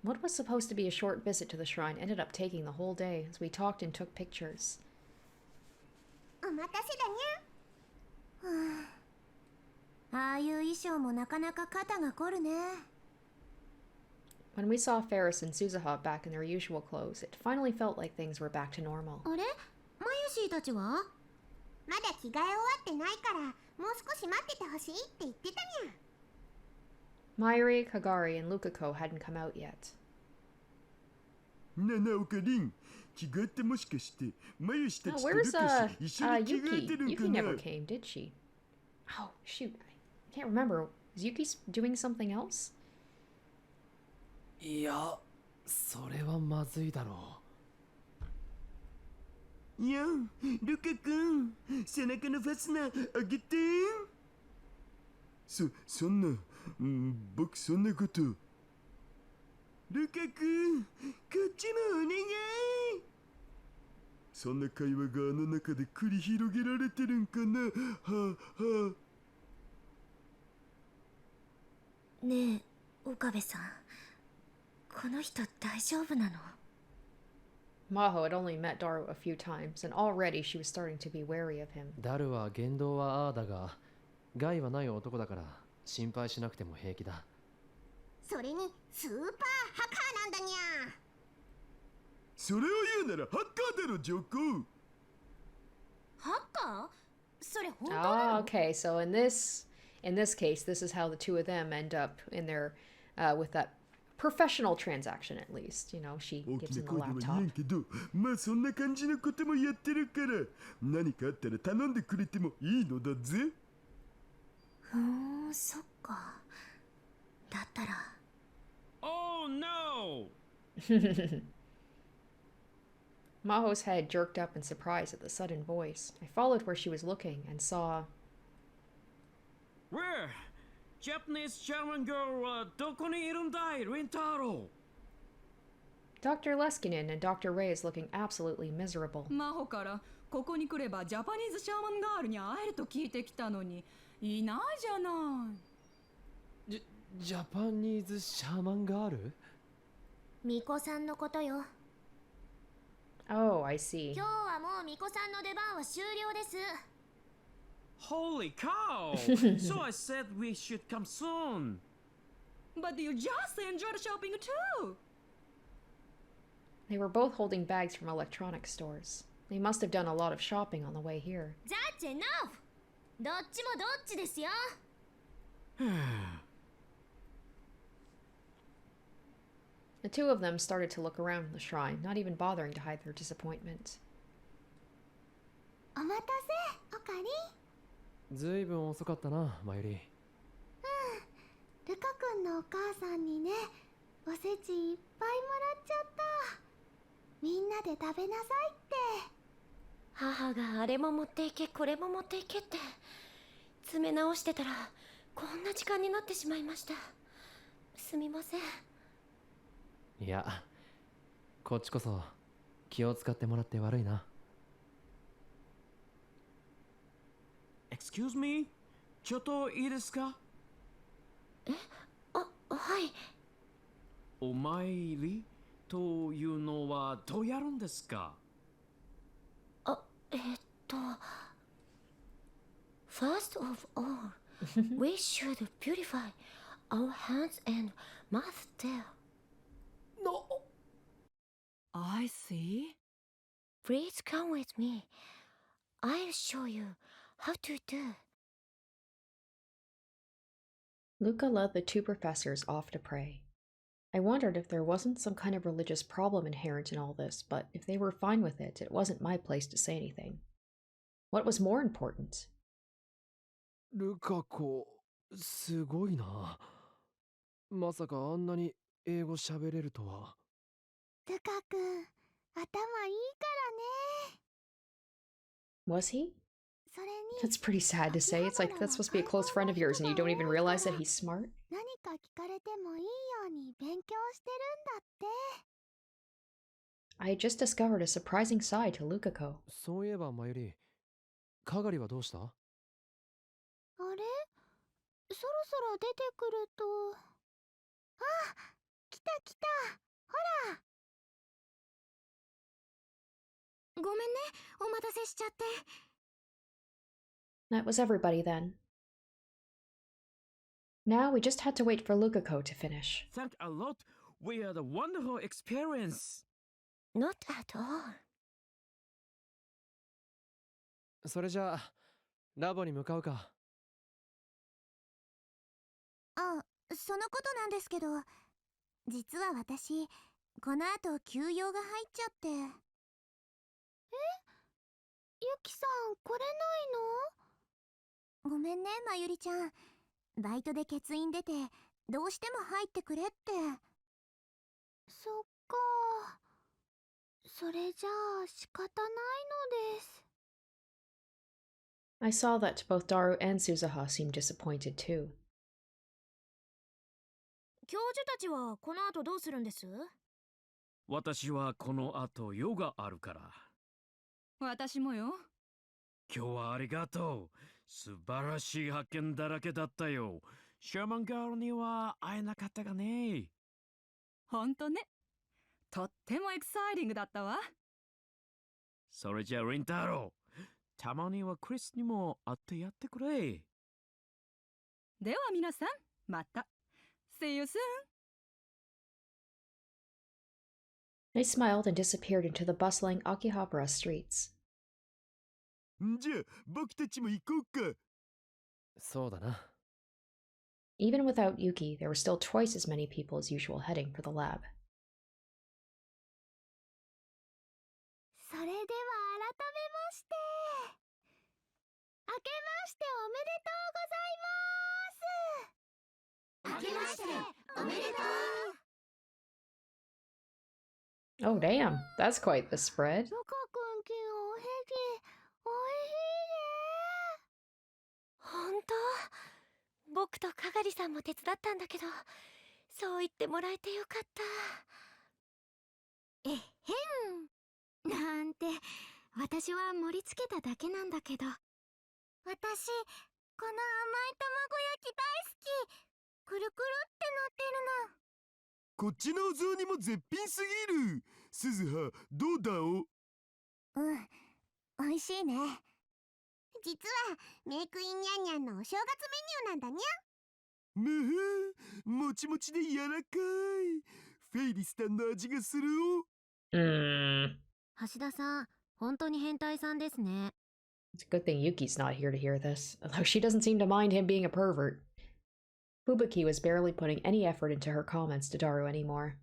What was supposed to be a short visit to the shrine ended up taking the whole day as we talked and took pictures. お待たせだにゃ。ああいう衣装もなかなか肩が凝るね。When we saw Ferris and Suzuha back in their usual clothes, it finally felt like things were back to normal. あれ、マユシーたちは？まだ着替え終わってないからもう少し待っててほしいって言ってたにゃ。Mayuri, Kagari, and Lukako hadn't come out yet. ななおかりん、着替えってもしかしてマユシた Oh, ちとル where's カス一緒に着替え Yuki? てるんか Yuki な？ never came, did she? Oh, shoot. I can't remember. Was Yuki doing something else? いや、それはまずいだろいやん、ルカ君、背中のファスナーあげて。そんな、僕そんなこと。ルカ君、こっちもお願い。そんな会話があの中で繰り広げられてるんかな。はあ。ねえ、岡部さん、この人大丈夫なの？ Maho had only met Daru a few times, and already she was starting to be wary of him. う。ダルは言動はああだが、害はない男だから心配しなくても平気だ。それにスーパーハッカーなんだにゃ。それを言うならハッカーだろ、上皇。ハッカー？それ本当な Ah, の？ okay. So in this case, this is how the two of them end up in their with that professional transaction, at least. You know, she 大 gives き him な the 声では言え laptop. んけど、まあそんな感じのこともやってるから、何かあったら頼んでくれてもいいのだぜ。そっか。だったら。Oh no! Maho's head jerked up in surprise at the sudden voice. I followed where she was looking and saw Where? Japanese German girl どこにいるんだい、リンタロ Dr. Leskinen and Dr. Ray is looking absolutely miserable. マホからここに来ればジャパニーズシャーマンガールに会えると聞いてきたのにいないじゃない。ジャパニーズシャーマンガール？巫女さんのことよ。 Oh, I see. 今日はもう巫女さんの出番は終了です。 Holy cow! So I said we should come soon. But you just enjoyed shopping too. They were both holding bags from electronics stores. They must have done a lot of shopping on the way here. That's enough! どっちもどっちですよ。 The two of them started to look around the shrine, not even bothering to hide their disappointment. お待たせ、おかり。ずいぶん遅かったな、マユリ。ルカ君のお母さんにね、おせちいっぱいもらっちゃった。みんなで食べなさいって。母があれも持っていけこれも持っていけって詰め直してたらこんな時間になってしまいました。すみません。いや、こっちこそ気を使ってもらって悪いな。Excuse me? ちょっといいですか？はい。お参りというのはどうやるんですか？First of all, we should purify our hands and mouth there. I see. Please come with me. I'll show you how to do. Luca led the two professors off to pray. I wondered if there wasn't some kind of religious problem inherent in all this, but if they were fine with it, it wasn't my place to say anything. What was more important? ルカ子、すごいな。まさかあんなに英語喋れるとは。ルカ君、頭いいからね。Was he? それに、 That's pretty sad to say. It's like that's supposed to be a close friend of yours and you don't even realize that he's smart. 何か聞かれてもいいように勉強してるんだって。 I had just discovered a surprising side to Lukako. そういえばまゆり、かがりはどうした？あれ、そろそろ出てくると。あ、来た来た。ほら。ごめんね、お待たせしちゃって。 That was everybody then. Now we just had to wait for Lukako to finish. Thank a lot. We had a wonderful experience. Not at all. それじゃあ、ラボに向かうか。あ、そのことなんですけど、実は私、この後休養が入っちゃって。ゆきさん、来れないの？ごめんね、まゆりちゃん。バイトで欠員出て、どうしても入ってくれって。そっか。それじゃあ仕方ないのです。 I saw that both Daru and Suzuha seemed disappointed too. 教授たちはこの後どうするんです？私はこの後ヨガあるから。私もよ。今日はありがとう。素晴らしい発見だらけだったよ。シャーマンガールには会えなかったがね。ほんとね。とってもエクサイティングだったわ。それじゃあリンタロウ、たまにはクリスにも会ってやってくれ。では皆さん、また。See you soon! They smiled and disappeared into the bustling Akihabara streets. じゃあ僕たちも行こうか。そうだな。Even without Yuki, there were still twice as many people as usual heading for the lab. それでは改めまして。明けましておめでとうございます。明けましておめでとう。 Oh damn, that's quite the spread. ルカ君昨日おへぎおいしいね。ほんと？僕とかがりさんも手伝ったんだけど、そう言ってもらえてよかった。えへん。なんて、私は盛り付けただけなんだけど。私、この甘い卵焼き大好き。くるくるってなってるの。こっちのお雑煮も絶品すぎる。鈴葉、どうだお？うん、美味しいね。実はメイクインニャンニャンのお正月メニューなんだにゃ。むふもちもちで柔らかい。フェイリスタンの味がするお。橋田さん、本当に変態さんですね。 It's a good thing Yuki's not here to hear this, although she doesn't seem to mind him being a pervert. Fubuki was barely putting any effort into her comments to Daru anymore.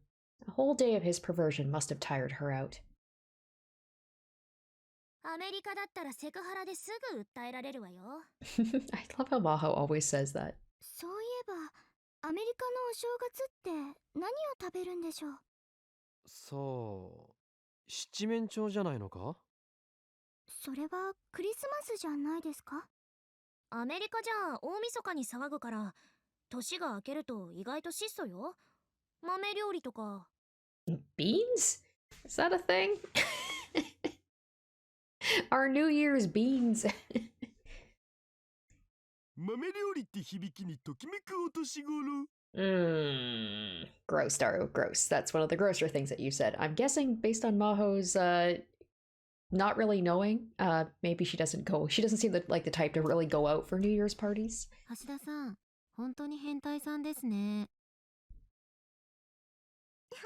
A whole day of his perversion must have tired her out. アメリカだったらセクハラですぐ訴えられるわよ。I love how Maho always says that. そういえば、アメリカのお正月って何を食べるんでしょう？そう、七面鳥じゃないのか？それはクリスマスじゃないですか？アメリカじゃ大晦日に騒ぐから、年が明けると意外と質素よ。豆料理とか。Beans? Is that a thing? Our New Year's beans. 豆料理って響きにときめくお年頃。Gross, Daru, gross. That's one of the grosser things that you said. I'm guessing based on Maho's not really knowing, maybe she doesn't seem like the type to really go out for New Year's parties. 橋田さん、本当に変態さんですね。ほ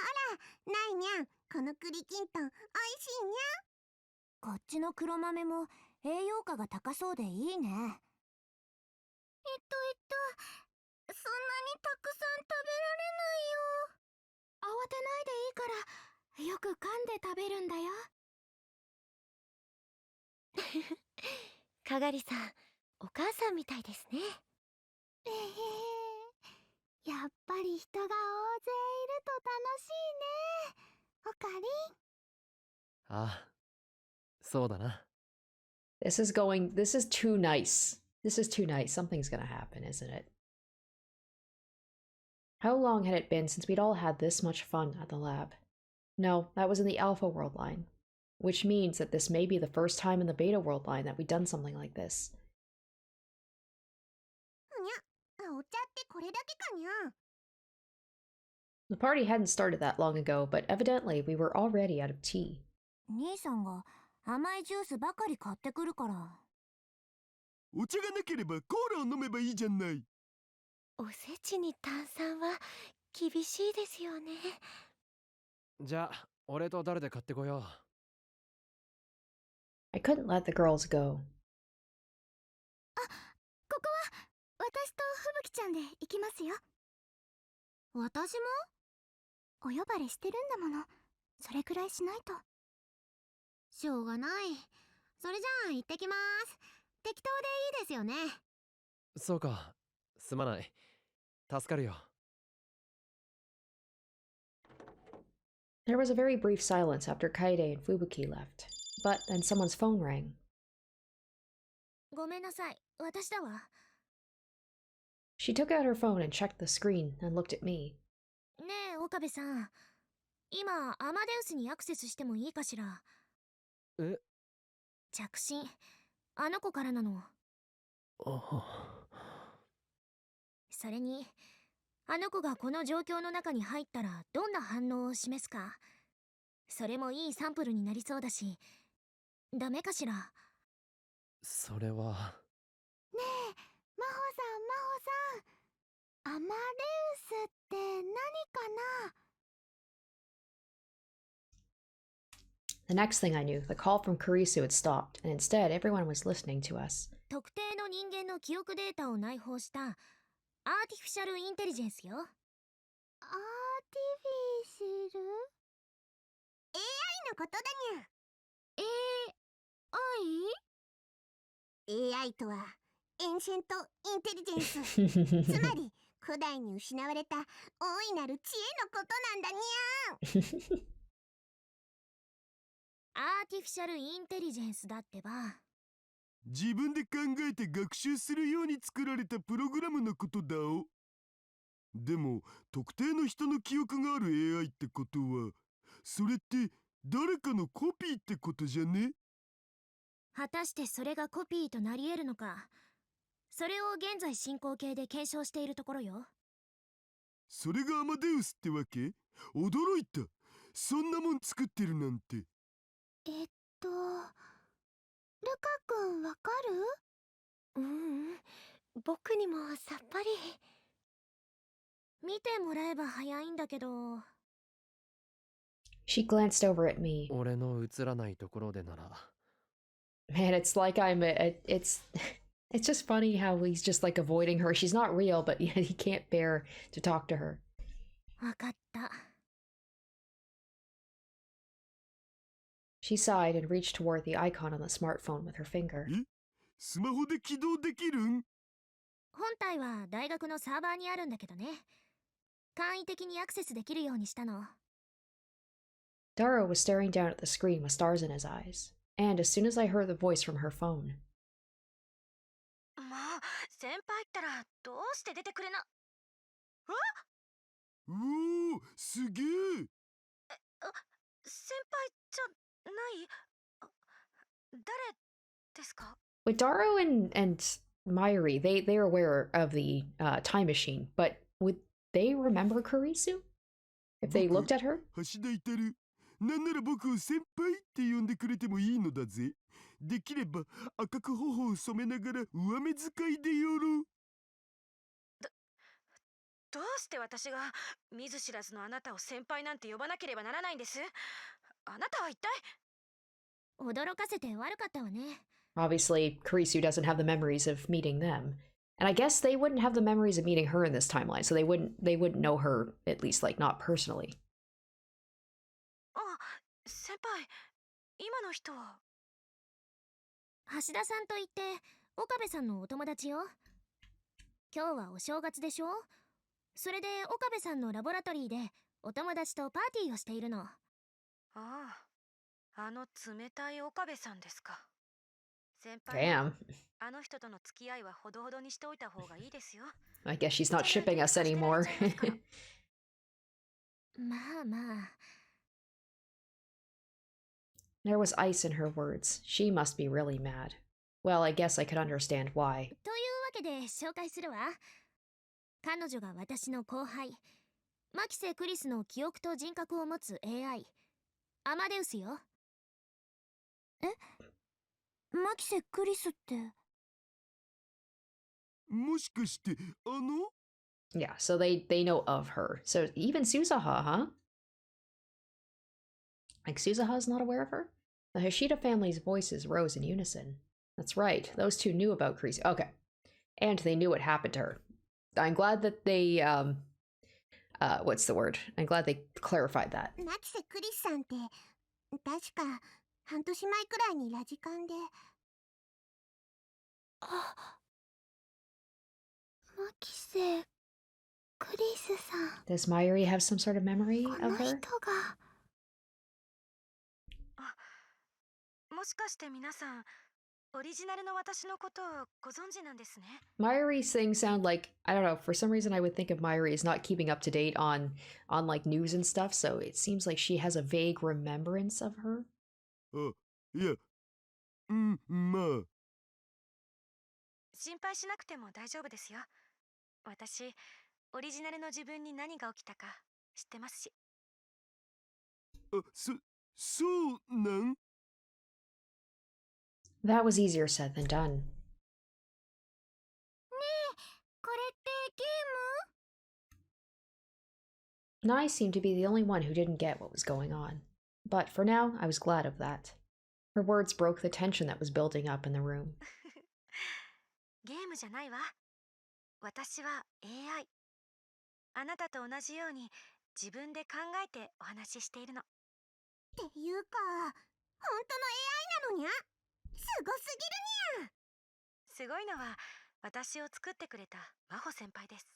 ら、ないにゃん、この栗きんとん、おいしいにゃん。こっちの黒豆も栄養価が高そうでいいね。そんなにたくさん食べられないよ。慌てないでいいから、よく噛んで食べるんだよ。かがりさん、お母さんみたいですね。やっぱり人が大勢いると楽しいね。おかりん。ああ、そうだな。This is too nice. This is too nice. Something's gonna happen, isn't it? How long had it been since we'd all had this much fun at the lab? No, that was in the Alpha world line. Which means that this may be the first time in the Beta world line that we've done something like this. お茶ってこれだけかにゃ。 The party hadn't started that long ago, but evidently we were already out of tea. 兄さんが甘いジュースばかり買ってくるから。お茶がなければコーラを飲めばいいじゃない。おせちに炭酸は厳しいですよね。じゃあ、俺と誰で買ってこよう。I couldn't let the girls go. ここは私とふぶきちゃんで行きますよ。私も？お呼ばれしてるんだもの。それくらいしないと。しょうがない。それじゃあ行ってきます。適当でいいですよね。そうか、すまない。助かるよ。There was a very brief silence after Kaede and Fubuki left, but then someone's phone rang. ごめんなさい、私だわ。She took out her phone and checked the screen and looked at me. ねえ、岡部さん。今、アマデウスにアクセスしてもいいかしら。え？着信、あの子からなの。それに、あの子がこの状況の中に入ったらどんな反応を示すか。それもいいサンプルになりそうだし、ダメかしら。それは。ねえ、真帆さん、アマデウスって何かな？ The next thing I knew, the call from Kirisu had stopped, and instead everyone was listening to us. 特定の人間の記憶データを内包したアーティフィシャルインテリジェンスよ。アーティフィシル？ AI のことだにゃ。AI とはエンシェントインテリジェンス。つまり古代に失われた大いなる知恵のことなんだにゃ。アーティフィシャルインテリジェンスだってば。自分で考えて学習するように作られたプログラムのことだお。でも特定の人の記憶がある AI ってことは、それって誰かのコピーってことじゃね？果たしてそれがコピーとなり得るのか。それを現在進行形で検証しているところよ。それがアマデウスってわけ？驚いた。そんなもん作ってるなんて。ルカ君わかる？僕にもさっぱり。見てもらえば早いんだけど。She glanced over at me. 俺の映らないところでなら。Man, it's like it's just funny how he's just like avoiding her. She's not real, but he can't bear to talk to her. わかった。She sighed and reached toward the icon on the smartphone with her finger. え？スマホで起動できるん？本体は大学のサーバーにあるんだけどね。簡易的にアクセスできるようにしたの。Daro was staring down at the screen with stars in his eyes, and as soon as I heard the voice from her phone. もう、先輩ったらどうして出てくれな。うおー、すげえ。先輩じゃない誰ですか With Daro and Mayuri, they're aware of the time machine, but would they remember Kirisu if they looked at her? 橋田至。なんなら僕を先輩って呼んでくれてもいいのだぜ。できれば赤く頬を染めながら上目遣いでよろう。どうして私が見ず知らずのあなたを先輩なんて呼ばなければならないんです？あなたは一体。驚かせて悪かったわね。Obviously, Kirisu doesn't have the memories of meeting them. And I guess they wouldn't have the memories of meeting her in this timeline, so they wouldn't know her, at least like not personally. あ、先輩、今の人は。橋田さんといって岡部さんのお友達よ。今日はお正月でしょ。それで岡部さんのラボラトリーでお友達とパーティーをしているの。ああ、あの冷たい岡部さんですか。先輩、 Damn. あの人との付き合いはほどほどにしておいた方がいいですよ。 I guess she's not shipping us anymore. まあまあ。 There was ice in her words. She must be really mad. Well, I guess I could understand why. というわけで紹介するわ。彼女が私の後輩、マキセ・クリスの記憶と人格を持つ AI、アマデウスよ。え？マキセ・クリスって。もしかしてYeah, so they know of her. So even Suzaha, huh? Like Suzaha's not aware of her? The Hashida family's voices rose in unison. That's right, those two knew about Kirisu. Okay. And they knew what happened to her. I'm glad that they, what's the word? I'm glad they clarified that. マキセ・クリスさんって、確か半年前くらいにラジカンで。あ、マキセ・クリスさん。 Does Mayuri have some sort of memory こ of の人 her? が。あ、もしかして皆さん、オリジナルの私のことをご存知なんですね。 Mayuri's things sound like, I don't know, for some reason I would think of Mayuri as not keeping up to date on like news and stuff, so it seems like she has a vague remembrance of her. あ、いや、まあ。心配しなくても大丈夫ですよ。私、オリジナルの自分に何が起きたか知ってますし。あ、そうなん？ That was easier said than done. ねえ、これってゲーム？ Nai seemed to be the only one who didn't get what was going on. But for now, I was glad of that. Her words broke the tension that was building up in the room. ゲームじゃないわ。私は AI。あなたと同じように自分で考えてお話ししているの。っていうか、本当の AI なのにゃ。すごすぎるにゃ。すごいのは私を作ってくれた真帆先輩です。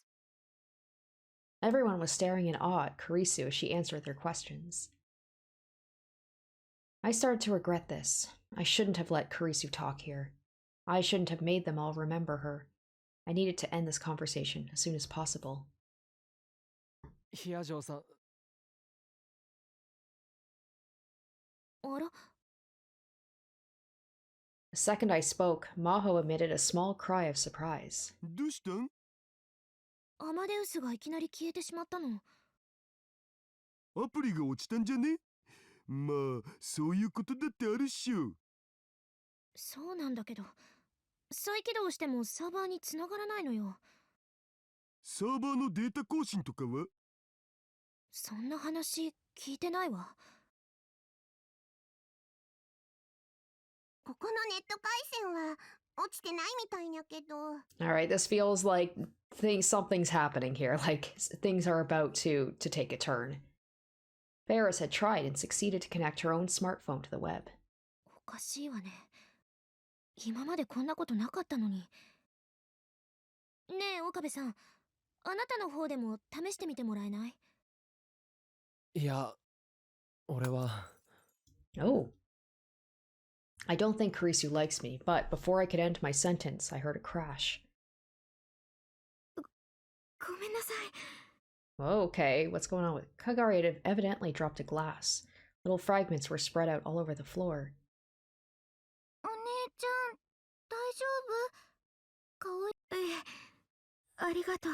Everyone was staring in awe at Kirisu as she answered their questions. I started to regret this. I shouldn't have let Kirisu talk here. I shouldn't have made them all remember her. I needed to end this conversation as soon as possible. ヒアジョーさん。あら？ The second I spoke, Maho emitted a small cry of surprise. どうしたん？アマデウスがいきなり消えてしまったの。アプリが落ちたんじゃね？まあ、そういうことだってあるっしょ。そうなんだけど、再起動してもサーバーに繋がらないのよ。サーバーのデータ更新とかは？そんな話聞いてないわ。ここのネット回線は落ちてないみたいやけど。 Alright, this feels like something's happening here, like things are about to take a turn. Ferris had tried and succeeded to connect her own smartphone to the web. おかしいわね。今までこんなことなかったのに。ねえ、岡部さん。あなたの方でも試してみてもらえない？いや、俺は。Oh. I don't think Kirisu likes me, but before I could end my sentence, I heard a crash. ごめんなさい。 Okay, what's going on with Kagari? Had evidently dropped a glass. Little fragments were spread out all over the floor. お姉ちゃん、大丈夫？顔ありがとう。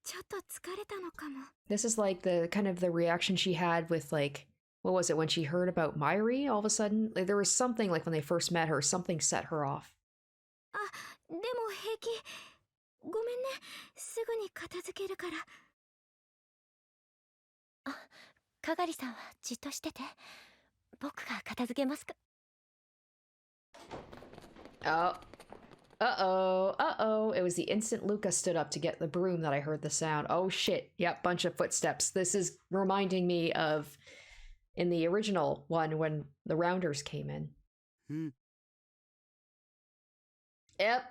ちょっと疲れたのかも。 This is like the kind of the reaction she had with like, what was it, when she heard about Myri all of a sudden? Like, there was something like when they first met her, something set her off. あ、でも平気。ごめんね。すぐに片付けるから。あ、かがりさんはじっとしてて。僕が片付けますか。 Oh. Uh-oh. Uh-oh. It was the instant Luca stood up to get the broom that I heard the sound. Oh shit. Yep, bunch of footsteps. This is reminding me of in the original one when the Rounders came in. Yep.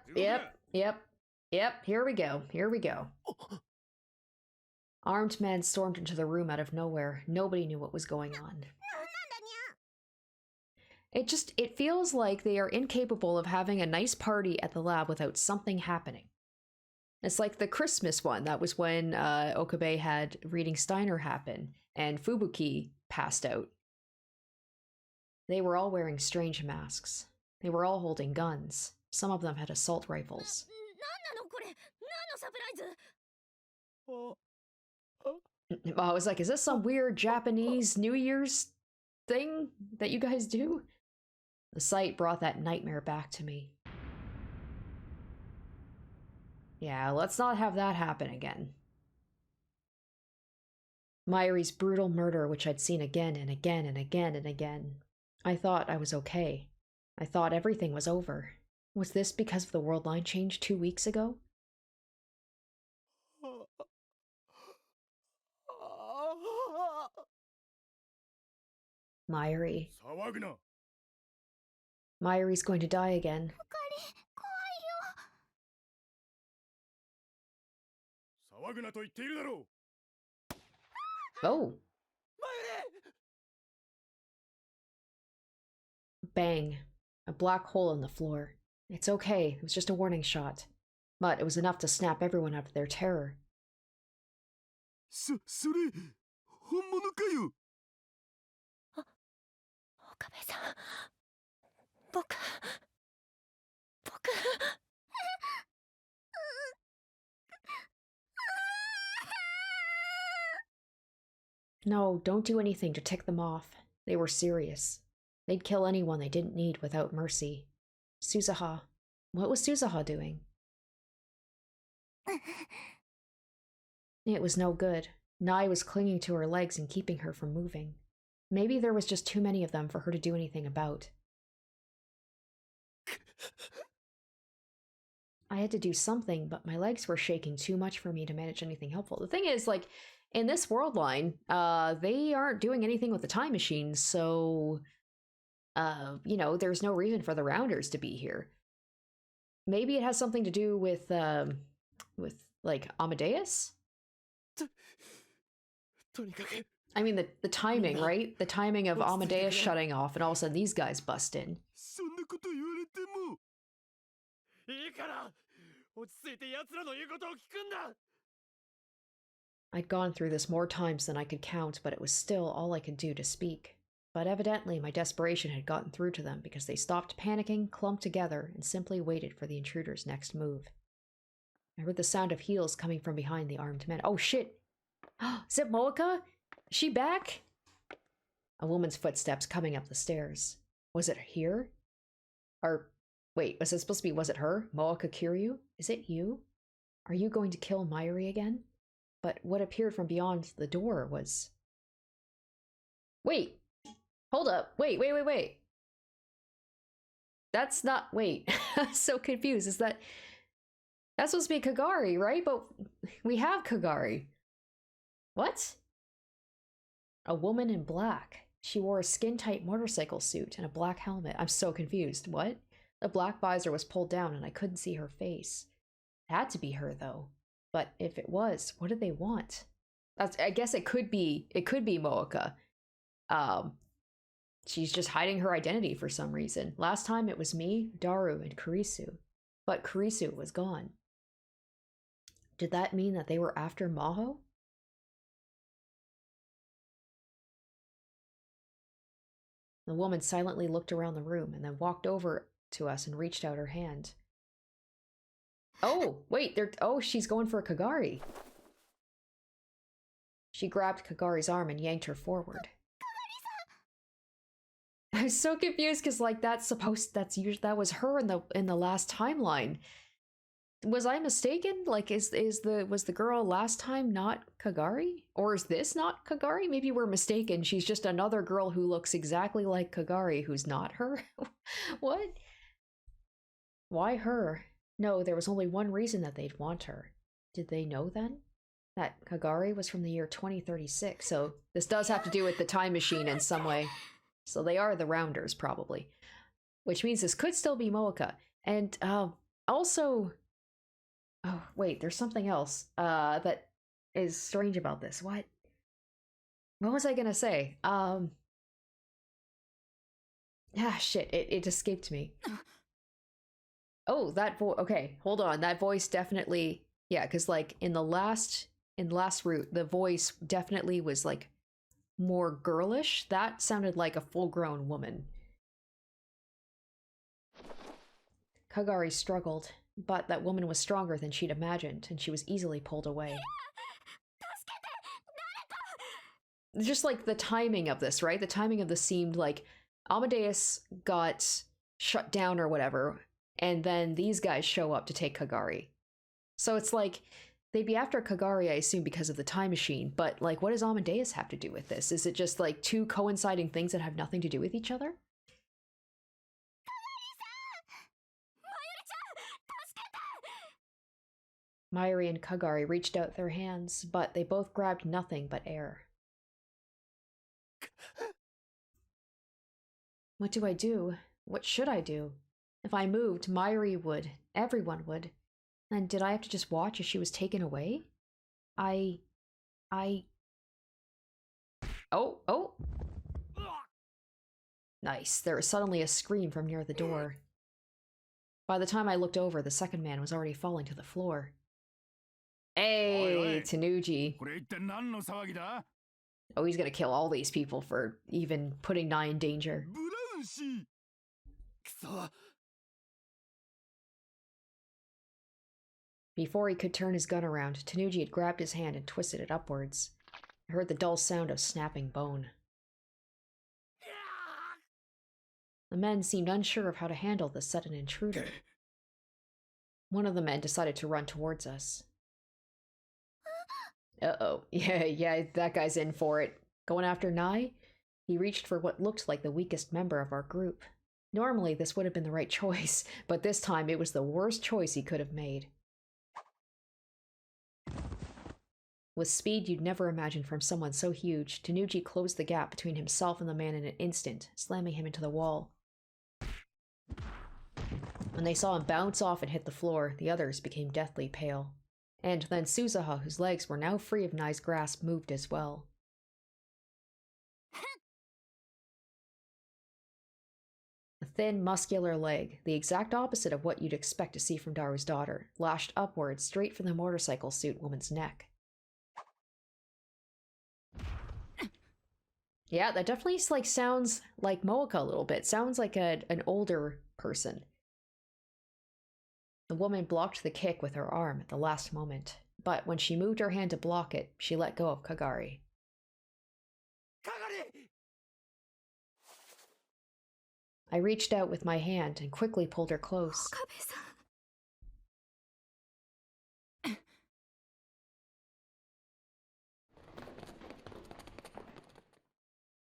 Here we go. Armed men stormed into the room out of nowhere. Nobody knew what was going on. It feels like they are incapable of having a nice party at the lab without something happening. It's like the Christmas one. That was when Okabe had reading Steiner happen and Fubuki passed out. They were all wearing strange masks. They were all holding guns. Some of them had assault rifles. I was like, is this some weird Japanese New Year's thing that you guys do? The sight brought that nightmare back to me. Yeah, let's not have that happen again. Myri's brutal murder, which I'd seen again and again and again and again. I thought I was okay. I thought everything was over. Was this because of the worldline change 2 weeks ago? Myri. Myri's going to die again. Oh! Bang. A black hole in the floor. It's okay, it was just a warning shot. But it was enough to snap everyone out of their terror. それ、本物かよ。岡部さん、僕。 No, don't do anything to tick them off. They were serious. They'd kill anyone they didn't need without mercy. Suzuha. What was Suzuha doing? It was no good. Nai was clinging to her legs and keeping her from moving. Maybe there was just too many of them for her to do anything about. I had to do something, but my legs were shaking too much for me to manage anything helpful. The thing is, like, in this world line, they aren't doing anything with the time machines, so, you know, there's no reason for the Rounders to be here. Maybe it has something to do with, like, Amadeus? I mean, the timing, right? The timing of Amadeus shutting off, and all of a sudden these guys bust in. I'd gone through this more times than I could count, but it was still all I could do to speak. But evidently my desperation had gotten through to them because they stopped panicking, clumped together, and simply waited for the intruder's next move. I heard the sound of heels coming from behind the armed men. Oh shit! Is it Moeka? Is she back? A woman's footsteps coming up the stairs. Was it here? Or, wait, was it supposed to be, was it her? Moeka Kiryu? Is it you? Are you going to kill Myri again? But what appeared from beyond the door was... Wait! Hold up! Wait! That's not... Wait. I'm so confused. Is that... That's supposed to be Kagari, right? But we have Kagari. What? A woman in black. She wore a skin-tight motorcycle suit and a black helmet. I'm so confused. What? The black visor was pulled down and I couldn't see her face. It had to be her, though. But if it was, what did they want? I guess it could be Moeka. She's just hiding her identity for some reason. Last time it was me, Daru, and Kirisu. But Kirisu was gone. Did that mean that they were after Maho? The woman silently looked around the room and then walked over to us and reached out her hand. Oh, wait, she's going for a Kagari. She grabbed Kagari's arm and yanked her forward. I was so confused because like that was her in the last timeline. Was I mistaken? Like was the girl last time not Kagari? Or is this not Kagari? Maybe we're mistaken. She's just another girl who looks exactly like Kagari who's not her. What? Why her? No, there was only one reason that they'd want her. Did they know then? That Kagari was from the year 2036, so this does have to do with the time machine in some way. So they are the Rounders, probably. Which means this could still be Moeka. And, also... Oh, wait, there's something else, that is strange about this. What was I gonna say? Shit, it escaped me. Oh, okay, hold on, that voice definitely... Yeah, because, like, in last route, the voice definitely was, like, more girlish. That sounded like a full-grown woman. Kagari struggled, but that woman was stronger than she'd imagined, and she was easily pulled away. Just like the timing of this, right? The timing of this seemed like Amadeus got shut down or whatever, and then these guys show up to take Kagari. So it's like, they'd be after Kagari, I assume, because of the time machine, but, like, what does Amadeus have to do with this? Is it just, like, two coinciding things that have nothing to do with each other? Mayuri and Kagari reached out their hands, but they both grabbed nothing but air. What do I do? What should I do? If I moved, Mayuri would. Everyone would. And did I have to just watch as she was taken away? Oh! Nice. There was suddenly a scream from near the door. By the time I looked over, the second man was already falling to the floor. Hey, Tanuji. Oh, he's gonna kill all these people for even putting Nai in danger. Before he could turn his gun around, Tanuji had grabbed his hand and twisted it upwards. I heard the dull sound of snapping bone. The men seemed unsure of how to handle the sudden intruder. One of the men decided to run towards us. Uh-oh. Yeah, that guy's in for it. Going after Nai? He reached for what looked like the weakest member of our group. Normally, this would have been the right choice, but this time it was the worst choice he could have made. With speed you'd never imagine from someone so huge, Tanuji closed the gap between himself and the man in an instant, slamming him into the wall. When they saw him bounce off and hit the floor, the others became deathly pale. And then Suzuha, whose legs were now free of Nai's grasp, moved as well. A thin, muscular leg, the exact opposite of what you'd expect to see from Daru's daughter, lashed upwards straight from the motorcycle suit woman's neck. Yeah, that definitely like sounds like Moeka a little bit. Sounds like an older person. The woman blocked the kick with her arm at the last moment, but when she moved her hand to block it, she let go of Kagari. Kagari! I reached out with my hand and quickly pulled her close.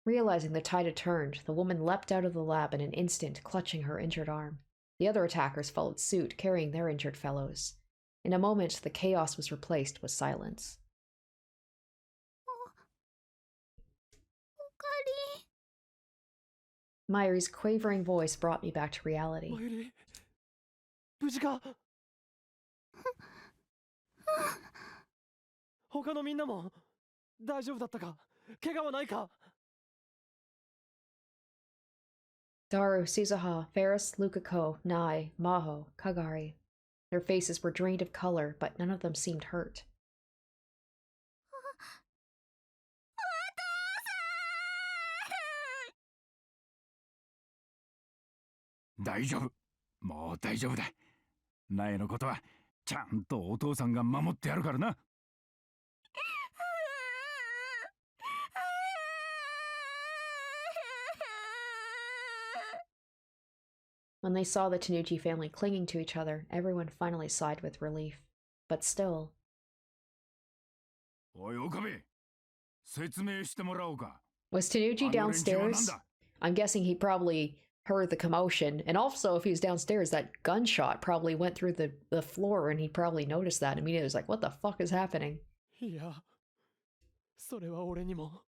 Realizing the tide had turned, the woman leapt out of the lab in an instant, clutching her injured arm. The other attackers followed suit, carrying their injured fellows. In a moment, the chaos was replaced with silence. Mayuri's quavering voice brought me back to reality. Mayuri, 無事か? 他のみんなも大丈夫だったか? 怪我はないか? Daru, Suzuha, Ferris, Lukako, Nai, Maho, Kagari. Their faces were drained of color, but none of them seemed hurt. 大丈夫。もう大丈夫だ。ナエのことはちゃんとお父さんが守ってやるからな。When they saw the Tanuchi family clinging to each other, everyone finally sighed with relief. But still... おい、岡部。説明してもらおうか。 Was Tanuchi downstairs? I'm guessing he probably heard the commotion. And also, if he was downstairs, that gunshot probably went through the floor and he probably noticed that. Immediately he was like, what the fuck is happening? いや、それは俺にも。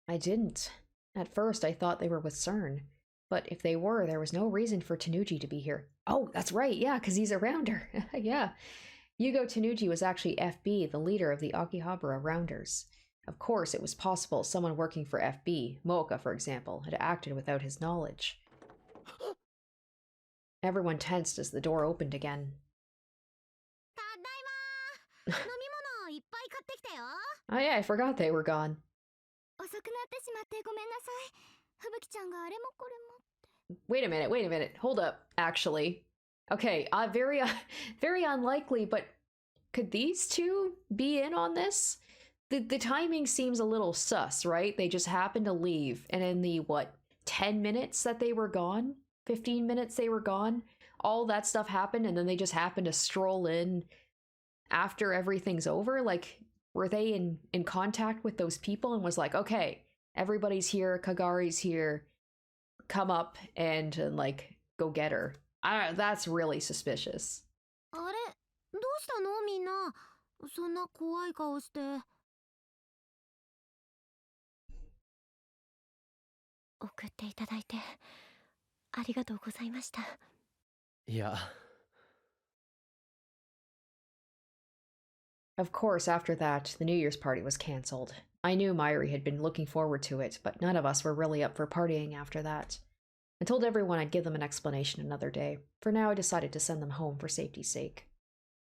I didn't. At first, I thought they were with CERN. But if they were, there was no reason for Tanuchi to be here. Oh, that's right, yeah, because he's a rounder. Yeah. Yugo Tanuchi was actually FB, the leader of the Akihabara Rounders. Of course, it was possible someone working for FB, Mooka for example, had acted without his knowledge. Everyone tensed as the door opened again. Oh yeah, I forgot they were gone. Wait a minute, hold up, actually. Okay, very unlikely, but could these two be in on this? The timing seems a little sus, right? They just happened to leave, and in the, 10 minutes that they were gone? 15 minutes they were gone? All that stuff happened, and then they just happened to stroll in after everything's over? Like, were they in contact with those people and was like, okay, everybody's here, Kagari's here, come up and like, go get her. That's really suspicious. あれ、どうしたのみんな。そんな怖い顔して。送っていただいてありがとうございました。いや。Of course, after that, the New Year's party was cancelled. I knew Myri had been looking forward to it, but none of us were really up for partying after that. I told everyone I'd give them an explanation another day. For now, I decided to send them home for safety's sake.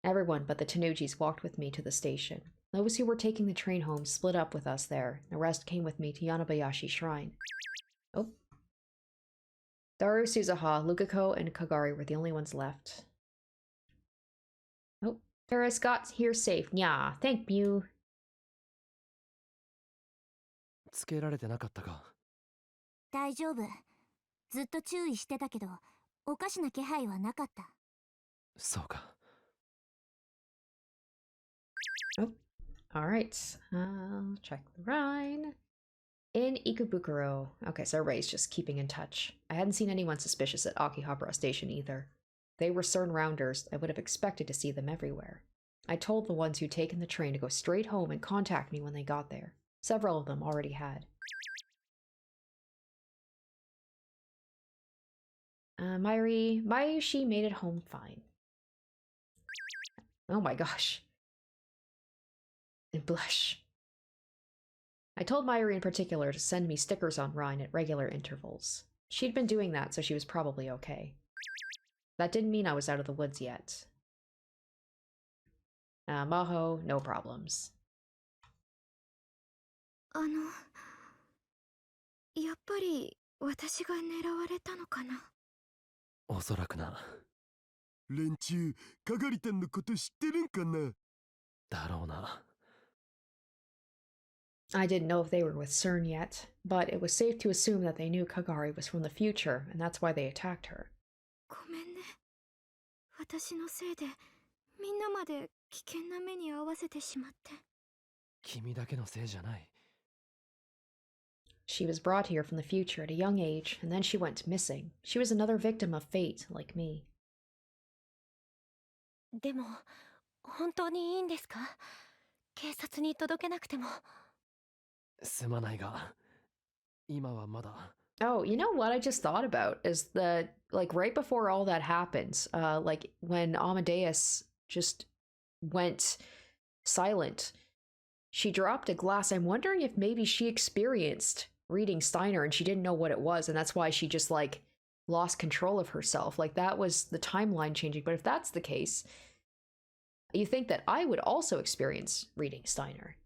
Everyone but the Tanuchis walked with me to the station. Those who were taking the train home split up with us there. The rest came with me to Yanabayashi Shrine. Oh. Daru, Suzuha, Lukako, and Kagari were the only ones left. Oh, Paris got here safe. Nya, thank you. つけられてなかったか。大丈夫。ずっと注意してたけど、おかしな気配はなかった。そうか。Oh, alright. I'll check the Rhine. In Ikebukuro. Okay, so everybody's just keeping in touch. I hadn't seen anyone suspicious at Akihabara Station either. They were CERN rounders. I would have expected to see them everywhere. I told the ones who'd taken the train to go straight home and contact me when they got there. Several of them already had. Mayushi made it home fine. Oh my gosh. And blush. I told Mayuri in particular to send me stickers on Rhine at regular intervals. She'd been doing that, so she was probably okay. That didn't mean I was out of the woods yet. Maho, no problems. やっぱり私が狙われたのかな。おそらくな。連中、かがりたんのこと知ってるんかな。だろうな。I didn't know if they were with CERN yet, but it was safe to assume that they knew Kagari was from the future, and that's why they attacked her. ごめんね。私のせいでみんなまで危険な目に遭わせてしまって。君だけのせいじゃない。She was brought here from the future at a young age, and then she went missing. She was another victim of fate, like me. でも、本当にいいんですか？警察に届けなくても。すまないが、今はまだ。Oh, you know what I just thought about is that, like, right before all that happened, like, when Amadeus just went silent, she dropped a glass. I'm wondering if maybe she experienced reading Steiner and she didn't know what it was, and that's why she just, like, lost control of herself. Like, that was the timeline changing. But if that's the case, you think that I would also experience reading Steiner.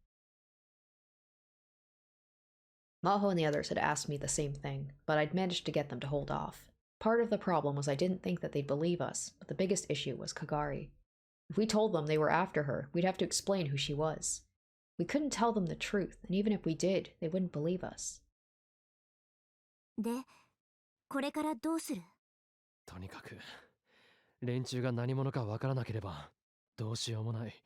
Maho and the others had asked me the same thing, but I'd managed to get them to hold off. Part of the problem was I didn't think that they'd believe us, but the biggest issue was Kagari. If we told them they were after her, we'd have to explain who she was. We couldn't tell them the truth, and even if we did, they wouldn't believe us. で、これからどうする？とにかく連中が何者かわからなければどうしようもない。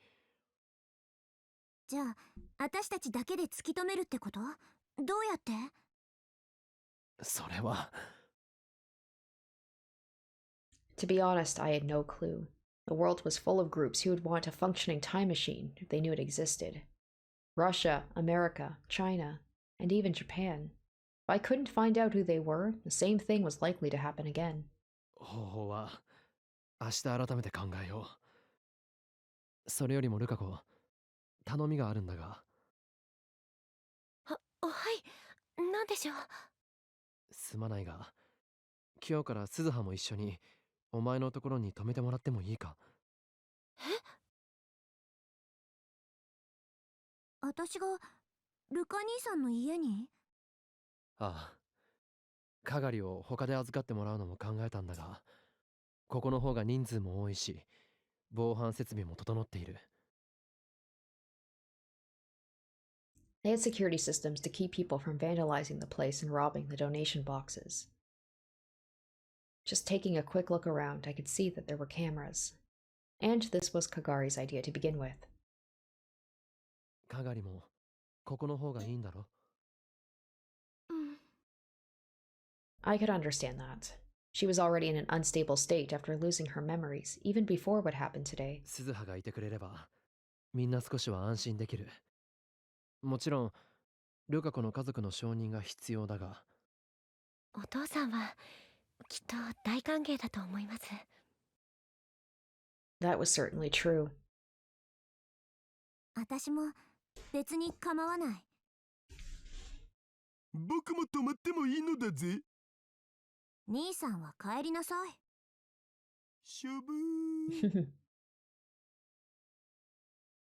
じゃあ、私たちだけで突き止めるってこと？どうやって？それは。To be honest, I had no clue. The world was full of groups who would want a functioning time machine if they knew it existed. Russia, America, China, and even Japan. If I couldn't find out who they were, the same thing was likely to happen again. 方法は明日改めて考えよう。それよりもルカ子、頼みがあるんだが。はい、なんでしょう。すまないが、今日から鈴葉も一緒にお前のところに泊めてもらってもいいか？私がルカ兄さんの家に？ああ。かがりを他で預かってもらうのも考えたんだが、ここの方が人数も多いし、防犯設備も整っている。They had security systems to keep people from vandalizing the place and robbing the donation boxes. Just taking a quick look around, I could see that there were cameras. And this was Kagari's idea to begin with. かがりもここの方がいいんだろ？うん。I could understand that. She was already in an unstable state after losing her memories, even before what happened today. 鈴葉がいてくれれば、みんな少しは安心できる。もちろん、ルカ子の家族の承認が必要だが。お父さんはきっと大歓迎だと思います。That was certainly true. 私も別に構わない。僕も泊まってもいいのだぜ。兄さんは帰りなさい。しょぶー。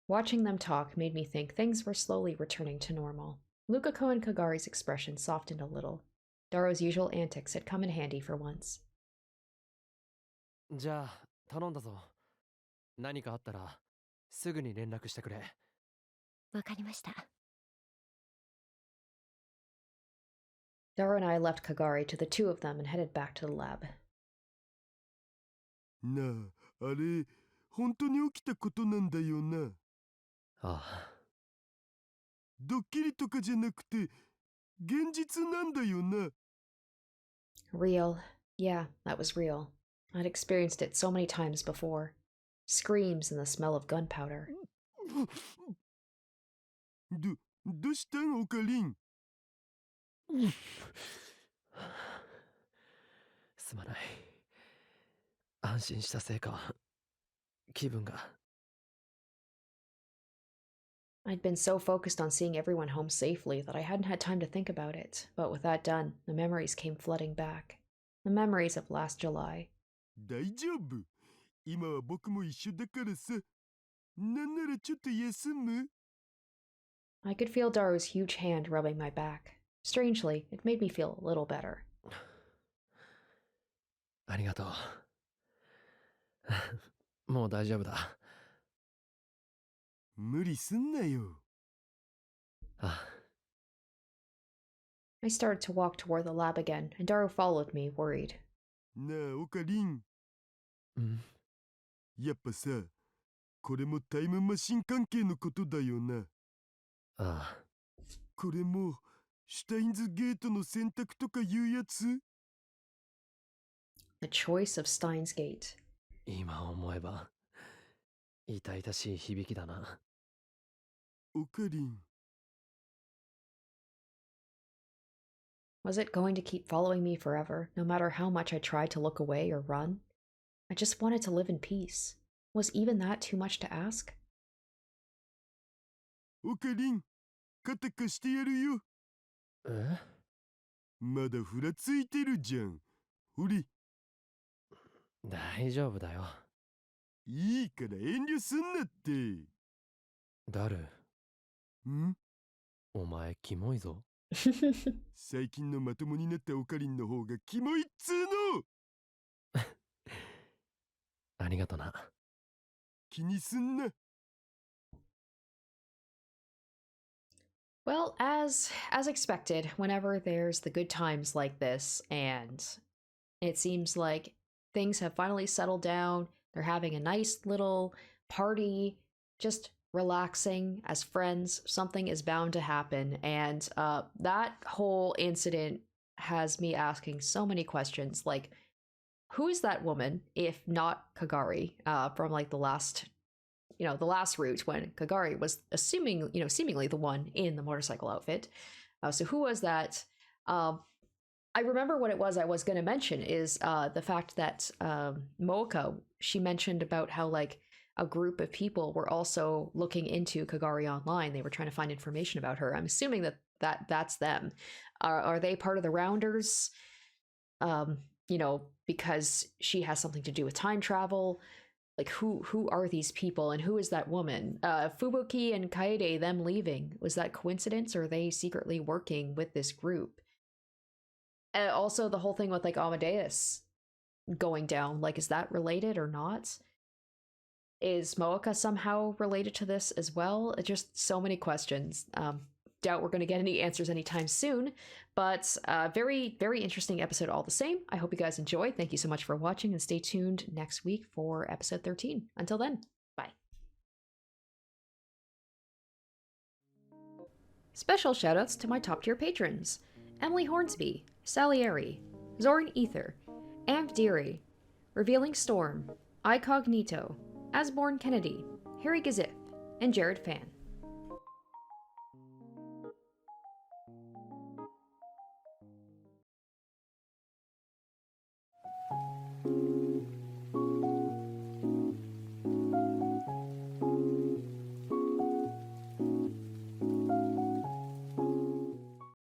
Watching them talk made me think things were slowly returning to normal. Lukako and Kagari's expression softened a little. Daro's usual antics had come in handy for once. じゃあ、頼んだぞ。何かあったら、すぐに連絡してくれ。わかりました。Daro and I left Kagari to the two of them and headed back to the lab. なあ、あれ、本当に起きたことなんだよな。ああ。ドッキリとかじゃなくて、現実なんだよな。Real. Yeah, that was real. I'd experienced it so many times before. Screams and the smell of gunpowder. どうしたん、オカリン？すまない。安心したせいか、気分が。I'd been so focused on seeing everyone home safely that I hadn't had time to think about it, but with that done, the memories came flooding back. The memories of last July. 大丈夫。今は僕も一緒だからさ。なんならちょっと休む？ I could feel Daru's huge hand rubbing my back. Strangely, it made me feel a little better. ありがとう。もう大丈夫だ。無理すんなよ。あ。I started to walk toward the lab again, and Daru followed me, worried. なあ、オカリン。ん？やっぱさ、これもタイムマシン関係のことだよな。ああ。これもシュタインズゲートの選択とかいうやつ？ The choice of Steins Gate. 今思えば痛々しい響きだな。オカリン。Was it going to keep following me forever, no matter how much I tried to look away or run? I just wanted to live in peace. Was even that too much to ask? オカリン、肩貸してやるよ。え？まだふらついてるじゃん。ほれ。大丈夫だよ。いいから遠慮すんなって。ダル。ん？お前キモいぞ。最近のまともになったオカリンの方がキモいっつーの。ありがとな。気にすんな。 Well, as expected, whenever there's the good times like this, and it seems like things have finally settled down, they're having a nice little party, just relaxing as friends, something is bound to happen. And that whole incident has me asking so many questions, like, who is that woman, if not Kagari, from like the last route when Kagari was seemingly the one in the motorcycle outfit. So who was that? I remember what it was I was going to mention is the fact that Mooka, she mentioned about how like a group of people were also looking into Kagari online. They were trying to find information about her. I'm assuming that's them. Are they part of the Rounders? Because she has something to do with time travel. Like who are these people and who is that woman? Fubuki and Kaede, them leaving, was that coincidence or are they secretly working with this group? Also the whole thing with like Amadeus going down, like is that related or not? Is Mooka somehow related to this as well? Just so many questions. Doubt we're going to get any answers anytime soon, but very, very interesting episode all the same. I hope you guys enjoyed. Thank you so much for watching and stay tuned next week for episode 13. Until then, bye. Special shoutouts to my top tier patrons: Emily Hornsby, Salieri, Zoran Ether, Amp Deary, Revealing Storm, Icognito, Asborn Kennedy, Harry Gazif, and Jared Fan.